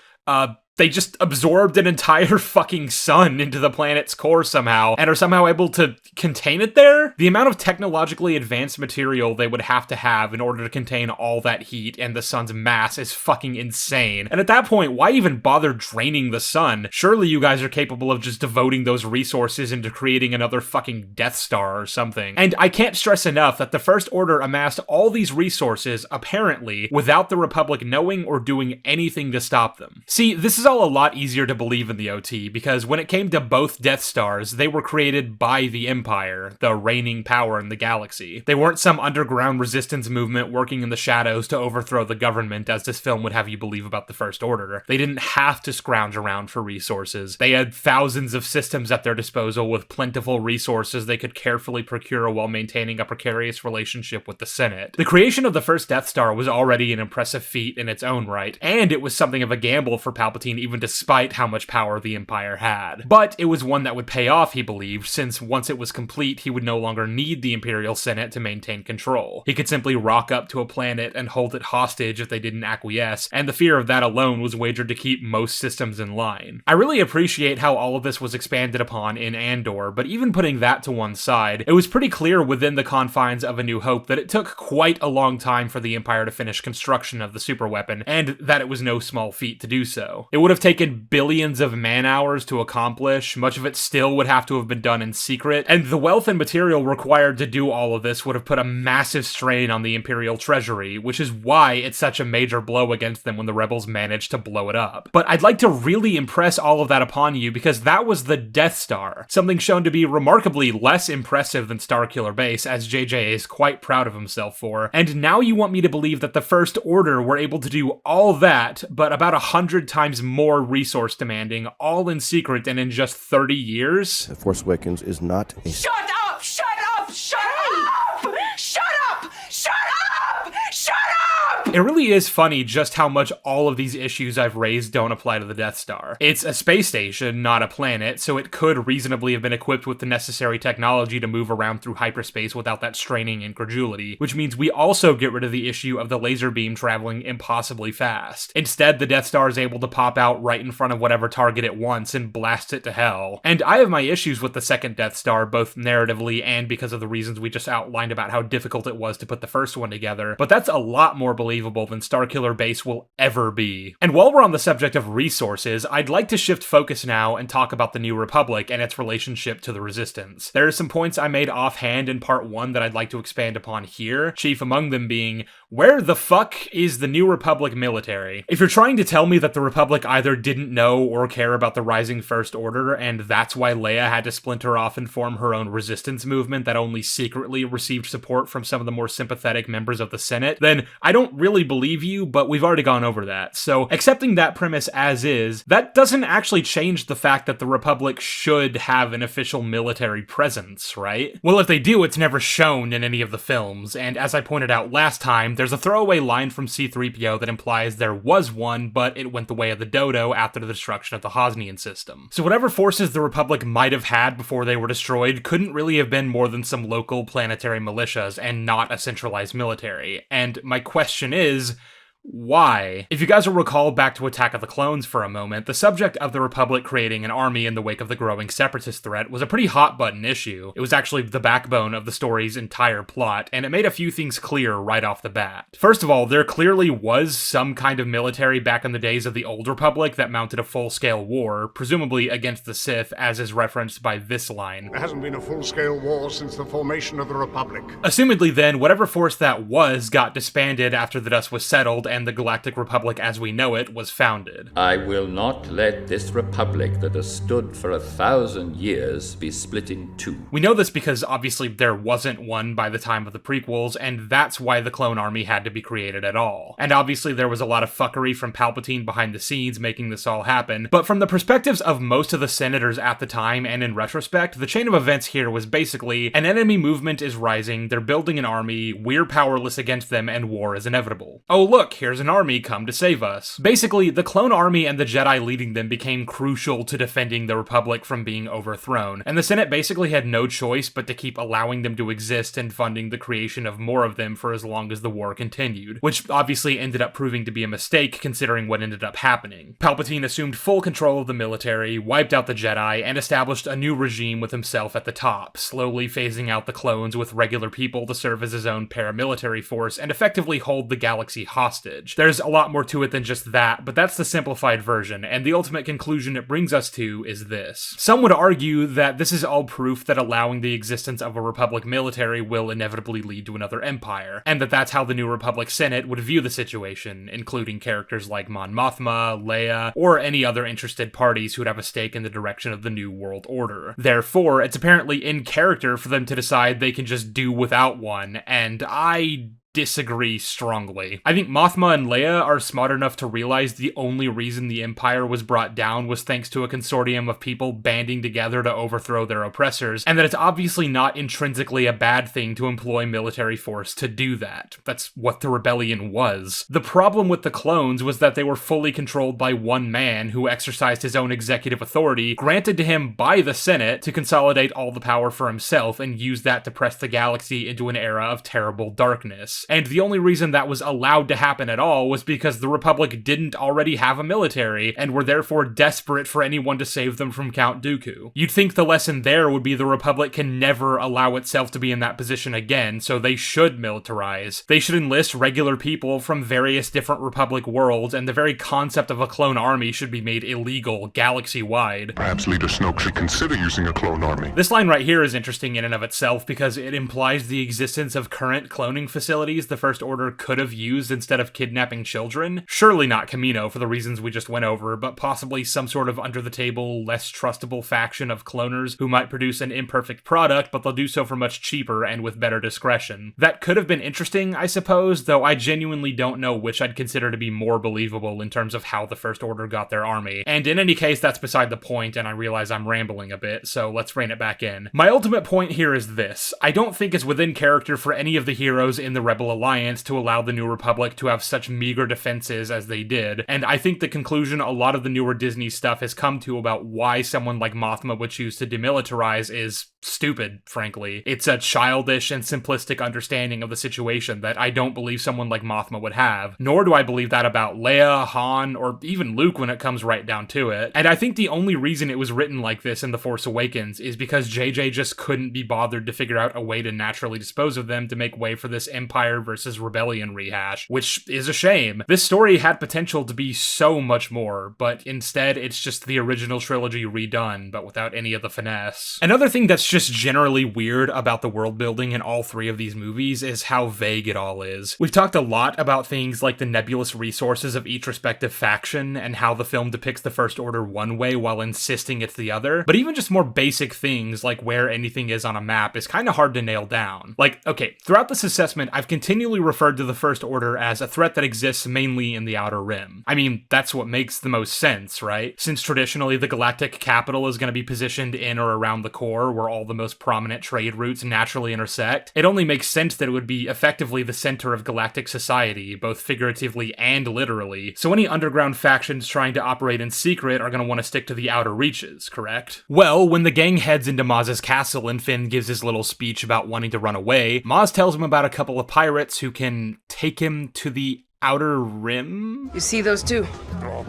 they just absorbed an entire fucking sun into the planet's core somehow, and are somehow able to contain it there? The amount of technologically advanced material they would have to have in order to contain all that heat and the sun's mass is fucking insane. And at that point, why even bother draining the sun? Surely you guys are capable of just devoting those resources into creating another fucking Death Star or something. And I can't stress enough that the First Order amassed all these resources, apparently, without the Republic knowing or doing anything to stop them. See, this is all a lot easier to believe in the OT, because when it came to both Death Stars, they were created by the Empire, the reigning power in the galaxy. They weren't some underground resistance movement working in the shadows to overthrow the government, as this film would have you believe about the First Order. They didn't have to scrounge around for resources. They had thousands of systems at their disposal with plentiful resources they could carefully procure while maintaining a precarious relationship with the Senate. The creation of the first Death Star was already an impressive feat in its own right, and it was something of a gamble for Palpatine even despite how much power the Empire had. But it was one that would pay off, he believed, since once it was complete, he would no longer need the Imperial Senate to maintain control. He could simply rock up to a planet and hold it hostage if they didn't acquiesce, and the fear of that alone was wagered to keep most systems in line. I really appreciate how all of this was expanded upon in Andor, but even putting that to one side, it was pretty clear within the confines of A New Hope that it took quite a long time for the Empire to finish construction of the superweapon, and that it was no small feat to do so. It would would have taken billions of man-hours to accomplish, much of it still would have to have been done in secret, and the wealth and material required to do all of this would have put a massive strain on the Imperial treasury, which is why it's such a major blow against them when the rebels managed to blow it up. But I'd like to really impress all of that upon you, because that was the Death Star, something shown to be remarkably less impressive than Starkiller Base, as JJ is quite proud of himself for, and now you want me to believe that the First Order were able to do all that, but about 100 times more resource demanding, all in secret and in just 30 years?
The Force Awakens is not a...
Shut up! Shut up! Shut up! Shut up! Shut up! Shut up!
It really is funny just how much all of these issues I've raised don't apply to the Death Star. It's a space station, not a planet, so it could reasonably have been equipped with the necessary technology to move around through hyperspace without that straining incredulity, which means we also get rid of the issue of the laser beam traveling impossibly fast. Instead, the Death Star is able to pop out right in front of whatever target it wants and blast it to hell. And I have my issues with the second Death Star, both narratively and because of the reasons we just outlined about how difficult it was to put the first one together, but that's a lot more believable than Starkiller Base will ever be. And while we're on the subject of resources, I'd like to shift focus now and talk about the New Republic and its relationship to the Resistance. There are some points I made offhand in part 1 that I'd like to expand upon here, chief among them being, where the fuck is the New Republic military? If you're trying to tell me that the Republic either didn't know or care about the rising First Order, and that's why Leia had to splinter off and form her own resistance movement that only secretly received support from some of the more sympathetic members of the Senate, then I don't really believe you, but we've already gone over that. So, accepting that premise as is, that doesn't actually change the fact that the Republic should have an official military presence, right? Well, if they do, it's never shown in any of the films, and as I pointed out last time, there's a throwaway line from C-3PO that implies there was one, but it went the way of the dodo after the destruction of the Hosnian system. So whatever forces the Republic might have had before they were destroyed couldn't really have been more than some local planetary militias and not a centralized military. And my question is, why? If you guys will recall back to Attack of the Clones for a moment, the subject of the Republic creating an army in the wake of the growing separatist threat was a pretty hot-button issue. It was actually the backbone of the story's entire plot, and it made a few things clear right off the bat. First of all, there clearly was some kind of military back in the days of the Old Republic that mounted a full-scale war, presumably against the Sith, as is referenced by this line.
There hasn't been a full-scale war since the formation of the Republic.
Assumedly then, whatever force that was got disbanded after the dust was settled, and the Galactic Republic as we know it was founded.
I will not let this republic that has stood for 1,000 years be split in two.
We know this because obviously there wasn't one by the time of the prequels, and that's why the clone army had to be created at all. And obviously there was a lot of fuckery from Palpatine behind the scenes making this all happen, but from the perspectives of most of the senators at the time and in retrospect, the chain of events here was basically an enemy movement is rising, they're building an army, we're powerless against them, and war is inevitable. Oh look, here's an army come to save us. Basically, the clone army and the Jedi leading them became crucial to defending the Republic from being overthrown, and the Senate basically had no choice but to keep allowing them to exist and funding the creation of more of them for as long as the war continued, which obviously ended up proving to be a mistake considering what ended up happening. Palpatine assumed full control of the military, wiped out the Jedi, and established a new regime with himself at the top, slowly phasing out the clones with regular people to serve as his own paramilitary force and effectively hold the galaxy hostage. There's a lot more to it than just that, but that's the simplified version, and the ultimate conclusion it brings us to is this. Some would argue that this is all proof that allowing the existence of a Republic military will inevitably lead to another empire, and that that's how the New Republic Senate would view the situation, including characters like Mon Mothma, Leia, or any other interested parties who would have a stake in the direction of the New World Order. Therefore, it's apparently in character for them to decide they can just do without one, and I disagree strongly. I think Mothma and Leia are smart enough to realize the only reason the Empire was brought down was thanks to a consortium of people banding together to overthrow their oppressors, and that it's obviously not intrinsically a bad thing to employ military force to do that. That's what the rebellion was. The problem with the clones was that they were fully controlled by one man who exercised his own executive authority, granted to him by the Senate, to consolidate all the power for himself and use that to press the galaxy into an era of terrible darkness. And the only reason that was allowed to happen at all was because the Republic didn't already have a military, and were therefore desperate for anyone to save them from Count Dooku. You'd think the lesson there would be the Republic can never allow itself to be in that position again, so they should militarize. They should enlist regular people from various different Republic worlds, and the very concept of a clone army should be made illegal, galaxy-wide.
Perhaps Leader Snoke should consider using a clone army.
This line right here is interesting in and of itself because it implies the existence of current cloning facilities the First Order could have used instead of kidnapping children. Surely not Kamino for the reasons we just went over, but possibly some sort of under-the-table, less trustable faction of cloners who might produce an imperfect product, but they'll do so for much cheaper and with better discretion. That could have been interesting, I suppose, though I genuinely don't know which I'd consider to be more believable in terms of how the First Order got their army. And in any case, that's beside the point, and I realize I'm rambling a bit, so let's rein it back in. My ultimate point here is this. I don't think it's within character for any of the heroes in the Rebel Alliance to allow the New Republic to have such meager defenses as they did, and I think the conclusion a lot of the newer Disney stuff has come to about why someone like Mothma would choose to demilitarize is stupid, frankly. It's a childish and simplistic understanding of the situation that I don't believe someone like Mothma would have, nor do I believe that about Leia, Han, or even Luke when it comes right down to it. And I think the only reason it was written like this in The Force Awakens is because JJ just couldn't be bothered to figure out a way to naturally dispose of them to make way for this Empire versus Rebellion rehash, which is a shame. This story had potential to be so much more, but instead it's just the original trilogy redone, but without any of the finesse. Another thing that's just generally weird about the world building in all three of these movies is how vague it all is. We've talked a lot about things like the nebulous resources of each respective faction and how the film depicts the First Order one way while insisting it's the other, but even just more basic things like where anything is on a map is kind of hard to nail down. Like, okay, throughout this assessment, I've continually referred to the First Order as a threat that exists mainly in the Outer Rim. I mean, that's what makes the most sense, right? Since traditionally the galactic capital is going to be positioned in or around the core, where all the most prominent trade routes naturally intersect, it only makes sense that it would be effectively the center of galactic society, both figuratively and literally, so any underground factions trying to operate in secret are going to want to stick to the outer reaches, correct? Well, when the gang heads into Maz's castle and Finn gives his little speech about wanting to run away, Maz tells him about a couple of pirates who can take him to the Outer Rim?
You see those two?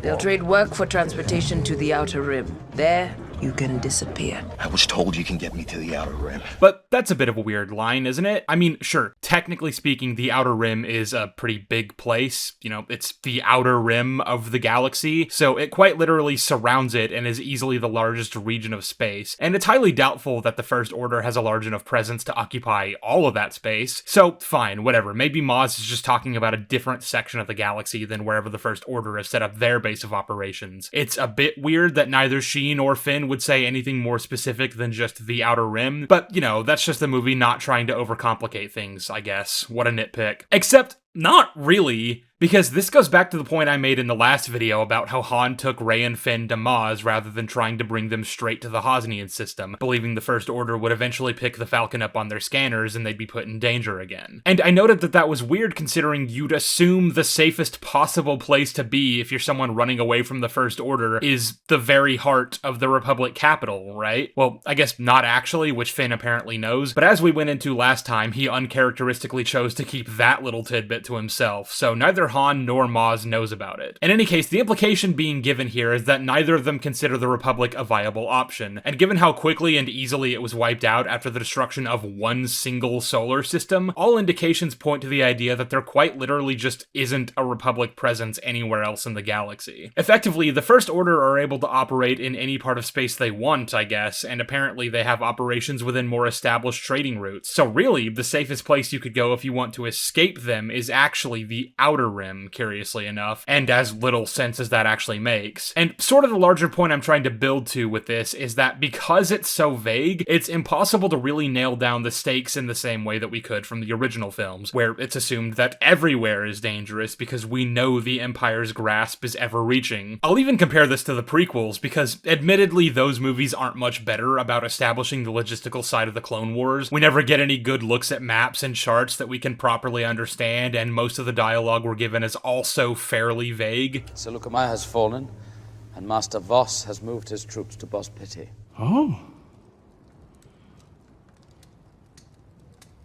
They'll trade work for transportation to the Outer Rim. There, you can disappear.
I was told you can get me to the Outer Rim.
But that's a bit of a weird line, isn't it? I mean, sure, technically speaking, the Outer Rim is a pretty big place. You know, it's the outer rim of the galaxy, so it quite literally surrounds it and is easily the largest region of space. And it's highly doubtful that the First Order has a large enough presence to occupy all of that space. So, fine, whatever. Maybe Maz is just talking about a different section of the galaxy than wherever the First Order has set up their base of operations. It's a bit weird that neither she nor Finn would say anything more specific than just the Outer Rim, but, you know, that's just the movie not trying to overcomplicate things, I guess. What a nitpick. Except, not really, because this goes back to the point I made in the last video about how Han took Rey and Finn to Maz rather than trying to bring them straight to the Hosnian system, believing the First Order would eventually pick the Falcon up on their scanners and they'd be put in danger again. And I noted that that was weird considering you'd assume the safest possible place to be if you're someone running away from the First Order is the very heart of the Republic capital, right? Well, I guess not actually, which Finn apparently knows, but as we went into last time, he uncharacteristically chose to keep that little tidbit to himself, so neither Han nor Maz knows about it. In any case, the implication being given here is that neither of them consider the Republic a viable option, and given how quickly and easily it was wiped out after the destruction of one single solar system, all indications point to the idea that there quite literally just isn't a Republic presence anywhere else in the galaxy. Effectively, the First Order are able to operate in any part of space they want, I guess, and apparently they have operations within more established trading routes. So really, the safest place you could go if you want to escape them is actually the Outer Rim, curiously enough, and as little sense as that actually makes. And sort of the larger point I'm trying to build to with this is that because it's so vague, it's impossible to really nail down the stakes in the same way that we could from the original films, where it's assumed that everywhere is dangerous because we know the Empire's grasp is ever-reaching. I'll even compare this to the prequels, because admittedly those movies aren't much better about establishing the logistical side of the Clone Wars. We never get any good looks at maps and charts that we can properly understand, and most of the dialogue we're given is also fairly vague.
Seleucamai has fallen, and Master Voss has moved his troops to Bospiti.
Oh.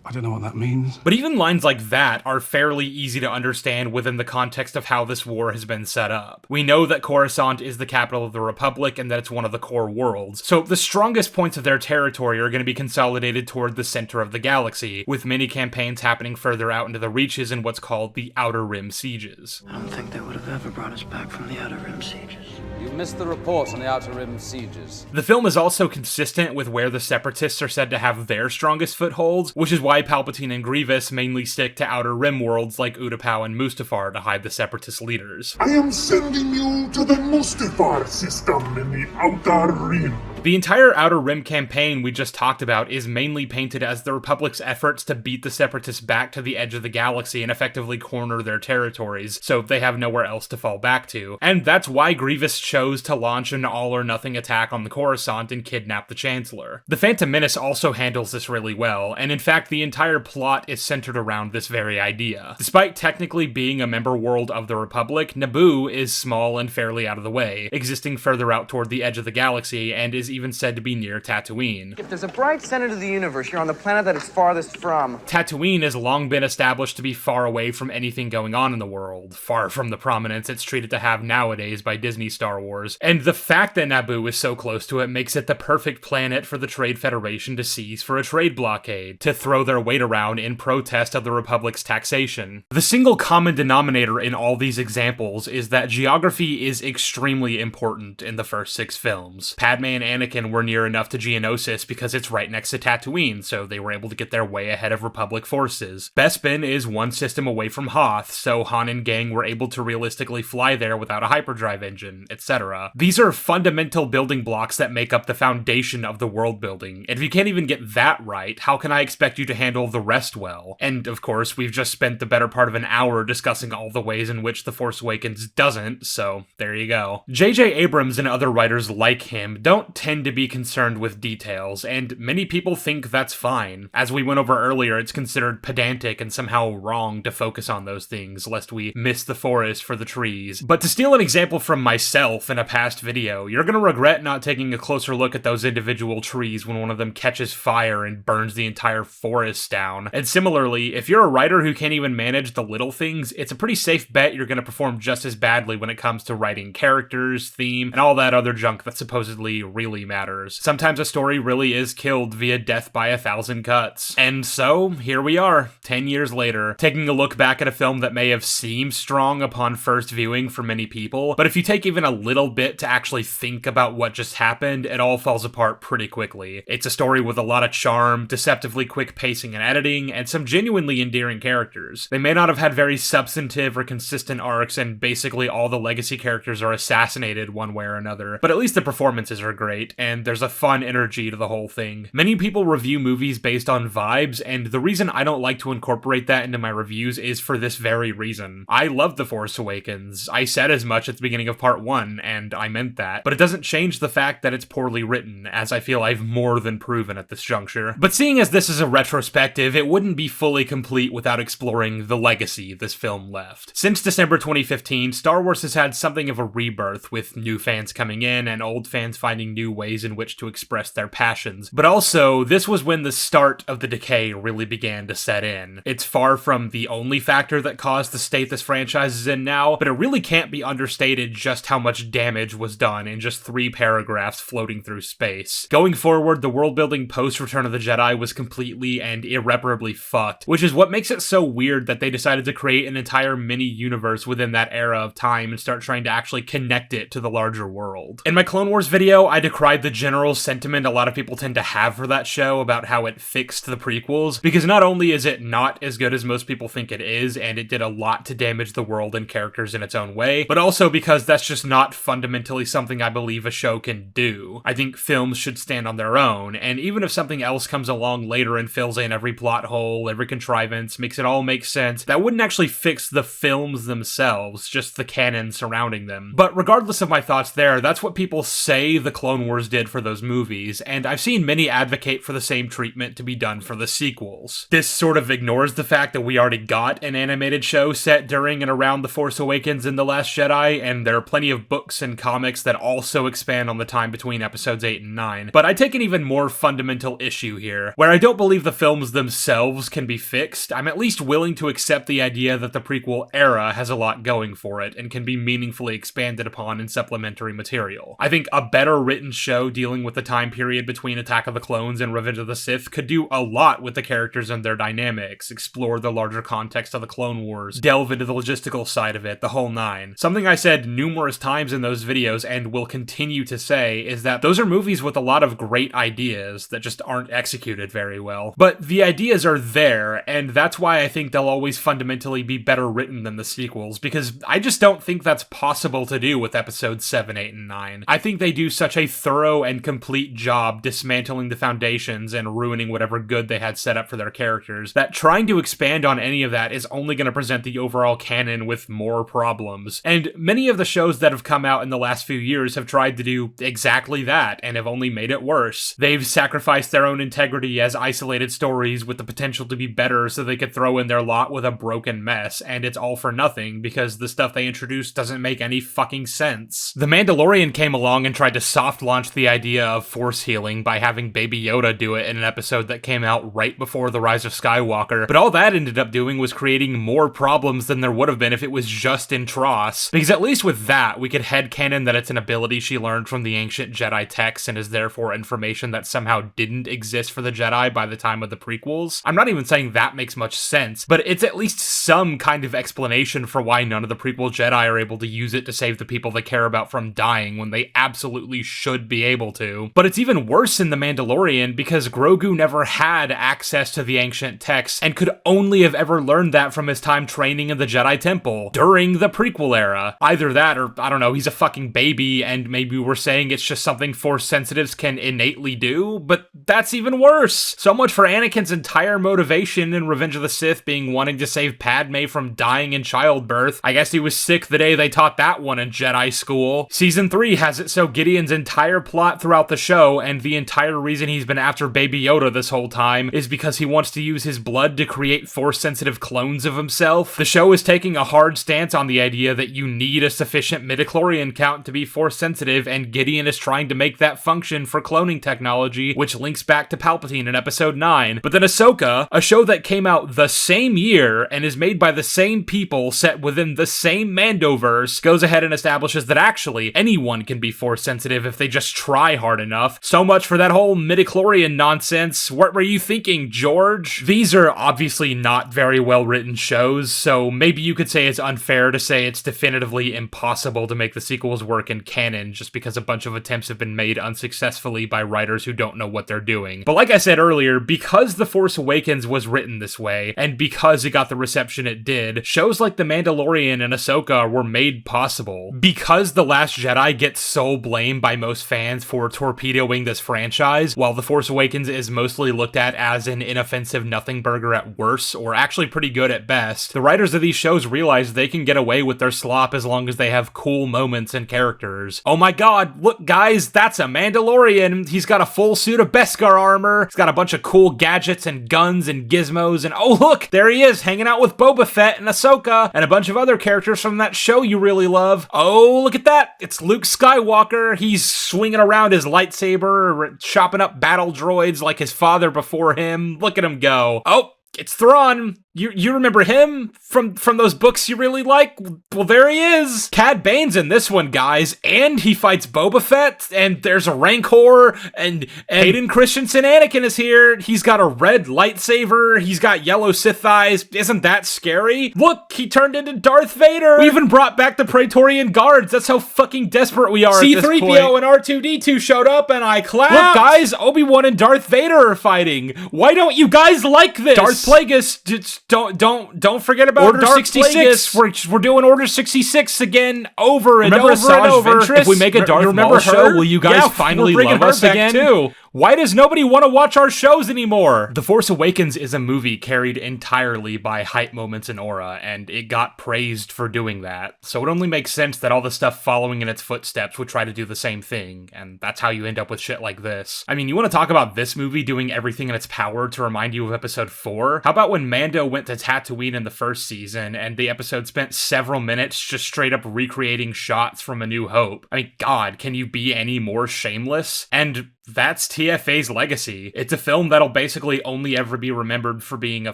I don't know what that means.
But even lines like that are fairly easy to understand within the context of how this war has been set up. We know that Coruscant is the capital of the Republic and that it's one of the core worlds, so the strongest points of their territory are going to be consolidated toward the center of the galaxy, with many campaigns happening further out into the reaches in what's called the Outer Rim sieges.
I don't think they would have ever brought us back from the Outer Rim sieges.
You missed the report on the Outer Rim sieges.
The film is also consistent with where the Separatists are said to have their strongest footholds, which is why Palpatine and Grievous mainly stick to Outer Rim worlds like Utapau and Mustafar to hide the Separatist leaders.
I am sending you to the Mustafar system in the Outer Rim.
The entire Outer Rim campaign we just talked about is mainly painted as the Republic's efforts to beat the Separatists back to the edge of the galaxy and effectively corner their territories, so they have nowhere else to fall back to. And that's why Grievous chose to launch an all-or-nothing attack on the Coruscant and kidnap the Chancellor. The Phantom Menace also handles this really well, and in fact the entire plot is centered around this very idea. Despite technically being a member world of the Republic, Naboo is small and fairly out of the way, existing further out toward the edge of the galaxy, and is even said to be near Tatooine.
If there's a bright center to the universe, you're on the planet that it's farthest from.
Tatooine has long been established to be far away from anything going on in the world, far from the prominence it's treated to have nowadays by Disney Star Wars, and the fact that Naboo is so close to it makes it the perfect planet for the Trade Federation to seize for a trade blockade, to throw their weight around in protest of the Republic's taxation. The single common denominator in all these examples is that geography is extremely important in the first 6 films. Padme and Anakin were near enough to Geonosis because it's right next to Tatooine, so they were able to get their way ahead of Republic forces. Bespin is one system away from Hoth, so Han and gang were able to realistically fly there without a hyperdrive engine, etc. These are fundamental building blocks that make up the foundation of the world building, and if you can't even get that right, how can I expect you to handle the rest well? And of course, we've just spent the better part of an hour discussing all the ways in which The Force Awakens doesn't, so there you go. J.J. Abrams and other writers like him don't tend to be concerned with details, and many people think that's fine. As we went over earlier, it's considered pedantic and somehow wrong to focus on those things, lest we miss the forest for the trees. But to steal an example from myself in a past video, you're gonna regret not taking a closer look at those individual trees when one of them catches fire and burns the entire forest down. And similarly, if you're a writer who can't even manage the little things, it's a pretty safe bet you're gonna perform just as badly when it comes to writing characters, theme, and all that other junk that supposedly really matters. Sometimes a story really is killed via death by 1,000 cuts. And so, here we are, 10 years later, taking a look back at a film that may have seemed strong upon first viewing for many people, but if you take even a little bit to actually think about what just happened, it all falls apart pretty quickly. It's a story with a lot of charm, deceptively quick pacing and editing, and some genuinely endearing characters. They may not have had very substantive or consistent arcs, and basically all the legacy characters are assassinated one way or another, but at least the performances are great, and there's a fun energy to the whole thing. Many people review movies based on vibes, and the reason I don't like to incorporate that into my reviews is for this very reason. I love The Force Awakens. I said as much at the beginning of part 1, and I meant that, but it doesn't change the fact that it's poorly written, as I feel I've more than proven at this juncture. But seeing as this is a retrospective, it wouldn't be fully complete without exploring the legacy this film left. Since December 2015, Star Wars has had something of a rebirth, with new fans coming in and old fans finding new ways in which to express their passions. But also, this was when the start of the decay really began to set in. It's far from the only factor that caused the state this franchise is in now, but it really can't be understated just how much damage was done in just 3 paragraphs floating through space. Going forward, the world building post Return of the Jedi was completely and irreparably fucked, which is what makes it so weird that they decided to create an entire mini-universe within that era of time and start trying to actually connect it to the larger world. In my Clone Wars video, I decried the general sentiment a lot of people tend to have for that show about how it fixed the prequels, because not only is it not as good as most people think it is, and it did a lot to damage the world and characters in its own way, but also because that's just not fundamentally something I believe a show can do. I think films should stand on their own, and even if something else comes along later and fills in every plot hole, every contrivance, makes it all make sense, that wouldn't actually fix the films themselves, just the canon surrounding them. But regardless of my thoughts there, that's what people say the Clone Wars Wars did for those movies, and I've seen many advocate for the same treatment to be done for the sequels. This sort of ignores the fact that we already got an animated show set during and around The Force Awakens and The Last Jedi, and there are plenty of books and comics that also expand on the time between episodes 8 and 9. But I take an even more fundamental issue here. Where I don't believe the films themselves can be fixed, I'm at least willing to accept the idea that the prequel era has a lot going for it and can be meaningfully expanded upon in supplementary material. I think a better written show dealing with the time period between Attack of the Clones and Revenge of the Sith could do a lot with the characters and their dynamics, explore the larger context of the Clone Wars, delve into the logistical side of it, the whole nine. Something I said numerous times in those videos and will continue to say is that those are movies with a lot of great ideas that just aren't executed very well. But the ideas are there, and that's why I think they'll always fundamentally be better written than the sequels, because I just don't think that's possible to do with episodes 7, 8, and 9. I think they do such a thorough and complete job dismantling the foundations and ruining whatever good they had set up for their characters, that trying to expand on any of that is only going to present the overall canon with more problems. And many of the shows that have come out in the last few years have tried to do exactly that, and have only made it worse. They've sacrificed their own integrity as isolated stories with the potential to be better so they could throw in their lot with a broken mess, and it's all for nothing because the stuff they introduced doesn't make any fucking sense. The Mandalorian came along and tried to soft launch the idea of force healing by having Baby Yoda do it in an episode that came out right before The Rise of Skywalker, but all that ended up doing was creating more problems than there would have been if it was just in Tross, because at least with that, we could headcanon that it's an ability she learned from the ancient Jedi texts and is therefore information that somehow didn't exist for the Jedi by the time of the prequels. I'm not even saying that makes much sense, but it's at least some kind of explanation for why none of the prequel Jedi are able to use it to save the people they care about from dying when they absolutely should be able to. But it's even worse in The Mandalorian because Grogu never had access to the ancient texts and could only have ever learned that from his time training in the Jedi Temple during the prequel era. Either that or, I don't know, he's a fucking baby and maybe we're saying it's just something Force sensitives can innately do, but that's even worse. So much for Anakin's entire motivation in Revenge of the Sith being wanting to save Padme from dying in childbirth. I guess he was sick the day they taught that one in Jedi school. Season 3 has it so Gideon's entire plot throughout the show and the entire reason he's been after Baby Yoda this whole time is because he wants to use his blood to create Force-sensitive clones of himself. The show is taking a hard stance on the idea that you need a sufficient midichlorian count to be Force-sensitive, and Gideon is trying to make that function for cloning technology, which links back to Palpatine in Episode 9. But then Ahsoka, a show that came out the same year and is made by the same people set within the same Mandoverse, goes ahead and establishes that actually anyone can be Force-sensitive if they just try hard enough. So much for that whole midichlorian nonsense. What were you thinking, George? These are obviously not very well written shows, so maybe you could say it's unfair to say it's definitively impossible to make the sequels work in canon just because a bunch of attempts have been made unsuccessfully by writers who don't know what they're doing. But like I said earlier, because The Force Awakens was written this way, and because it got the reception it did, shows like The Mandalorian and Ahsoka were made possible. Because The Last Jedi gets sole blame by most fans for torpedoing this franchise, while The Force Awakens is mostly looked at as an inoffensive nothing burger at worst, or actually pretty good at best, the writers of these shows realize they can get away with their slop as long as they have cool moments and characters. Oh my god, look guys, that's a Mandalorian! He's got a full suit of Beskar armor, he's got a bunch of cool gadgets and guns and gizmos, and oh look, there he is, hanging out with Boba Fett and Ahsoka, and a bunch of other characters from that show you really love. Oh, look at that! It's Luke Skywalker, he's swinging around his lightsaber, chopping up battle droids like his father before him. Look at him go. Oh, it's Thrawn. You remember him from those books you really like? Well, there he is. Cad Bane's in this one, guys, and he fights Boba Fett, and there's a Rancor, and Hayden Christensen Anakin is here. He's got a red lightsaber. He's got yellow Sith eyes. Isn't that scary? Look, he turned into Darth Vader. We even brought back the Praetorian Guards. That's how fucking desperate we are. C-3PO and R2-D2 showed up, and I clapped. Look, guys, Obi-Wan and Darth Vader are fighting. Why don't you guys like this? Darth Plagueis. Don't forget about Order 66. We're doing Order 66 again over and over and over. If we make a Darth Maul show, will you guys finally love us again? Too. Why does nobody want to watch our shows anymore? The Force Awakens is a movie carried entirely by hype moments and aura, and it got praised for doing that. So it only makes sense that all the stuff following in its footsteps would try to do the same thing, and that's how you end up with shit like this. I mean, you want to talk about this movie doing everything in its power to remind you of episode 4? How about when Mando went to Tatooine in the first season, and the episode spent several minutes just straight up recreating shots from A New Hope? I mean, God, can you be any more shameless? And that's TFA's legacy. It's a film that'll basically only ever be remembered for being a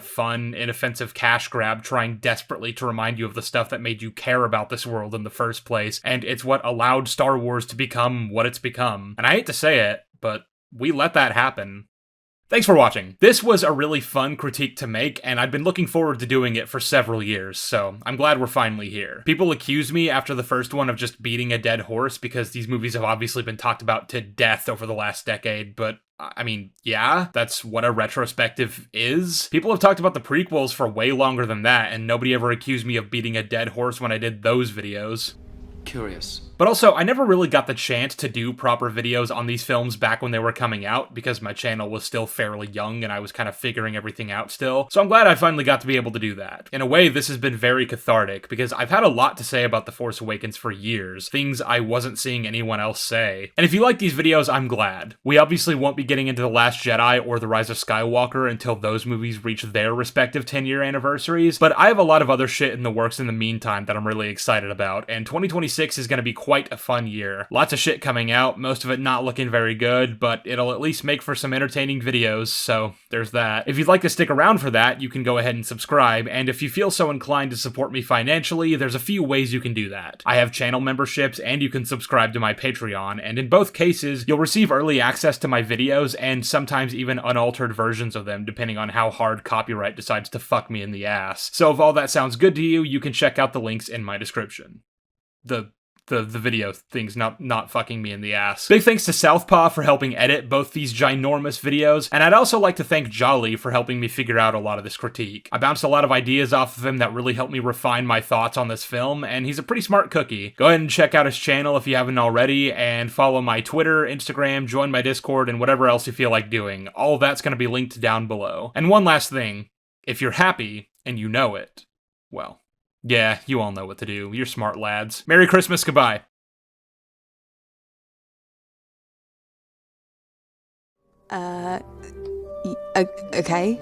fun, inoffensive cash grab trying desperately to remind you of the stuff that made you care about this world in the first place, and it's what allowed Star Wars to become what it's become. And I hate to say it, but we let that happen. Thanks for watching. This was a really fun critique to make, and I've been looking forward to doing it for several years, so I'm glad we're finally here. People accused me after the first one of just beating a dead horse because these movies have obviously been talked about to death over the last decade, but I mean, yeah, that's what a retrospective is. People have talked about the prequels for way longer than that, and nobody ever accused me of beating a dead horse when I did those videos.
Curious.
But also, I never really got the chance to do proper videos on these films back when they were coming out because my channel was still fairly young and I was kind of figuring everything out still. So I'm glad I finally got to be able to do that. In a way, this has been very cathartic because I've had a lot to say about The Force Awakens for years, things I wasn't seeing anyone else say. And if you like these videos, I'm glad. We obviously won't be getting into The Last Jedi or The Rise of Skywalker until those movies reach their respective 10-year anniversaries, but I have a lot of other shit in the works in the meantime that I'm really excited about, and 2026 is going to be quite a fun year. Lots of shit coming out, most of it not looking very good, but it'll at least make for some entertaining videos, so there's that. If you'd like to stick around for that, you can go ahead and subscribe, and if you feel so inclined to support me financially, there's a few ways you can do that. I have channel memberships, and you can subscribe to my Patreon, and in both cases, you'll receive early access to my videos, and sometimes even unaltered versions of them, depending on how hard copyright decides to fuck me in the ass. So if all that sounds good to you, you can check out the links in my description. The video thing's not fucking me in the ass. Big thanks to Southpaw for helping edit both these ginormous videos, and I'd also like to thank Jolly for helping me figure out a lot of this critique. I bounced a lot of ideas off of him that really helped me refine my thoughts on this film, and he's a pretty smart cookie. Go ahead and check out his channel if you haven't already, and follow my Twitter, Instagram, join my Discord, and whatever else you feel like doing. All of that's going to be linked down below. And one last thing, if you're happy, and you know it, well, yeah, you all know what to do. You're smart lads. Merry Christmas, goodbye.
Okay.